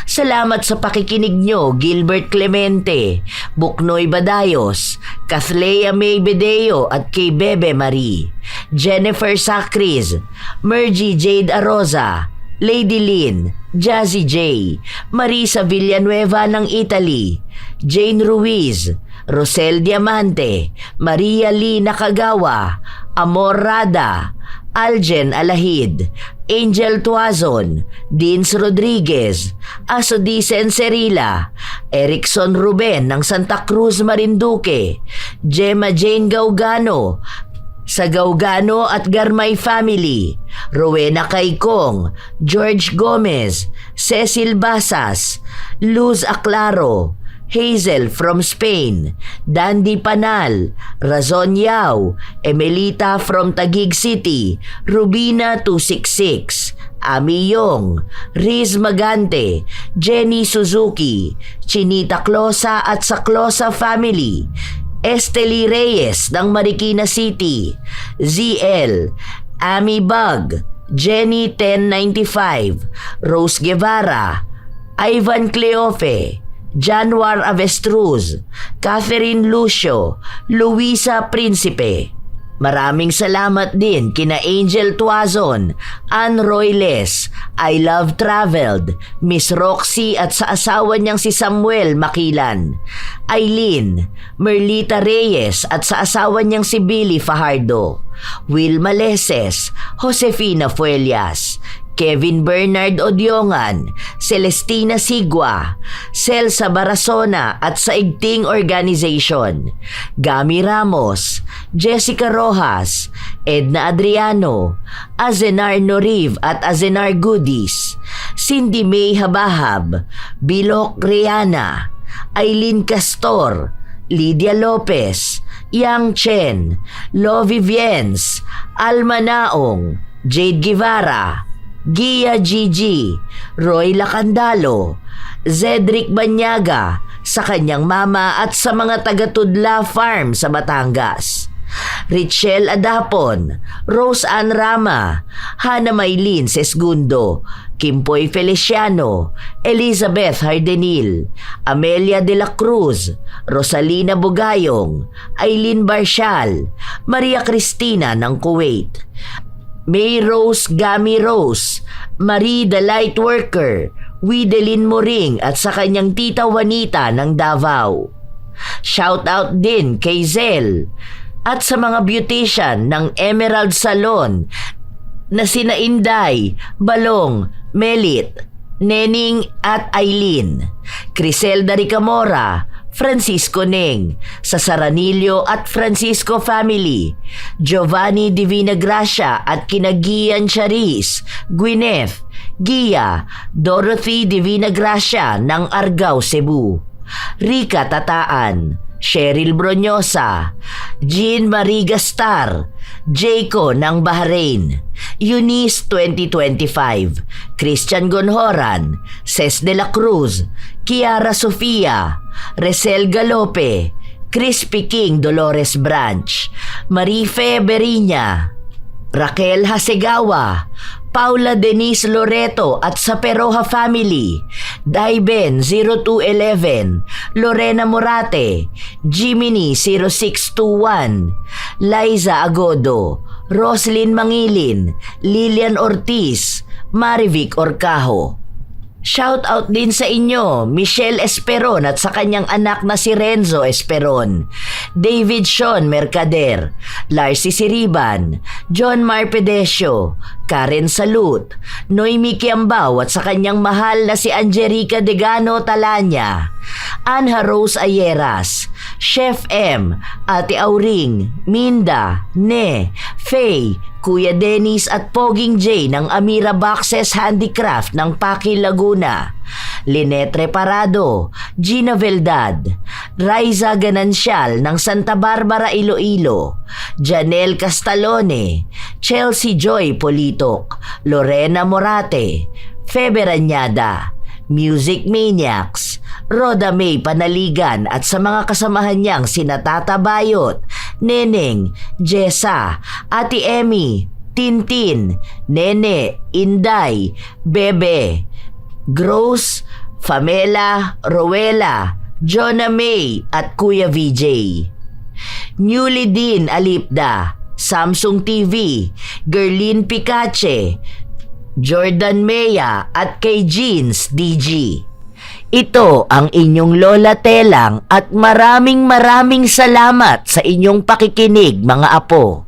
Salamat sa pakikinig nyo, Gilbert Clemente, Buknoy Badayos, Kathlea May Bedeo at kay Bebe Marie, Jennifer Sacris, Mergy Jade Aroza, Lady Lynn, Jazzy J, Marisa Villanueva ng Italy, Jane Ruiz, Rosel Diamante, Maria Lee Nakagawa, Amor Rada, Aljen Alahid, Angel Tuazon, Dins Rodriguez, Asodisen Serila, Erickson Ruben ng Santa Cruz Marinduque, Gemma Jane Gaugano, sa Gaugano at Garmay family, Rowena Caicong, George Gomez, Cecil Basas, Luz Aclaro, Hazel from Spain, Dandy Panal, Razon Yao, Emelita from Taguig City, Rubina 266, Ami Yong, Riz Magante, Jenny Suzuki, Chinita Closa at sa Closa family, Esteli Reyes ng Marikina City, ZL, Ami Bug, Jenny 1095, Rose Guevara, Ivan Cleofe, Januar Avestruz, Catherine Lucio, Luisa Principe. Maraming salamat din kina Angel Tuazon, Ann Royles, I Love Traveled, Miss Roxy at sa asawa niyang si Samuel Makilan, Eileen, Merlita Reyes at sa asawa niyang si Billy Fajardo, Wilma Leses, Josefina Fuelias, Kevin Bernard Odiongan, Celestina Sigua, Celsa Barasona at sa Igting Organization, Gami Ramos, Jessica Rojas, Edna Adriano, Azenar Noriv at Azenar Goodies, Cindy May Habahab, Bilok Riana, Aileen Castor, Lydia Lopez, Yang Chen, Lovie Viens, Alma Naong, Jade Guevara, Gia Gigi, Roy Lacandalo, Zedric Banyaga sa kanyang mama at sa mga taga-Tudla Farm sa Batangas, Richelle Adapon, Rose Ann Rama, Hana Maylin Sesgundo, Kimpoy Feliciano, Elizabeth Hardenil, Amelia de la Cruz, Rosalina Bugayong, Aileen Barshal, Maria Cristina ng Kuwait, May Rose Gami Rose, Marie the Lightworker, Widelin Moring at sa kanyang tita Juanita ng Davao. Shout out din kay Zel at sa mga beautician ng Emerald Salon na sina Inday, Balong, Melit, Nening at Aileen, Criselda Ricamora, Francisco Neng, sa Saranillo at Francisco family, Giovanni Divina Gracia at kina Gian Charis, Gwyneth, Gia, Dorothy Divina Gracia ng Argao, Cebu, Rica Tataan, Cheryl Bronyosa, Jean Marie Gastar, Jayco ng Bahrain, Eunice 2025, Christian Gonhoran, Ces de la Cruz, Kiara Sofia, Resel Galope, Crispy King Dolores Branch, Marife Beriña, Raquel Hasegawa, Paula Denise Loreto at sa Peroja Family, Daiben 0211, Lorena Morate, Jiminy 0621, Liza Agodo, Roslyn Mangilin, Lilian Ortiz, Marivic Orcajo. Shout out din sa inyo, Michelle Esperon at sa kanyang anak na si Renzo Esperon, David Sean Mercader, Larcy Siriban, John Marpedesio, Karen Salut, Noemi Kiambao at sa kanyang mahal na si Angelica Degano Talanya, Anha Rose Ayeras, Chef M, Ate Auring, Minda, Ne, Faye, Kuya Dennis at Poging J ng Amira Boxes Handicraft ng Paki Laguna, Lynette Reparado, Gina Veldad, Raiza Ganancial ng Santa Barbara Iloilo, Janelle Castalone, Chelsea Joy Politok, Lorena Morate, Febe Rañada, Music Maniacs, Roda May Panaligan at sa mga kasamahan niyang sina Tata Bayot, Neneng, Jessa, Ate Emmy, Tintin, Nene, Inday, Bebe, Gross, Famela, Rowela, Jonah May at Kuya VJ. Newly Din Alipda, Samsung TV, Gerlin Picache, Jordan Mea at kay Jeans DG. Ito ang inyong Lola Telang at maraming salamat sa inyong pakikinig mga apo.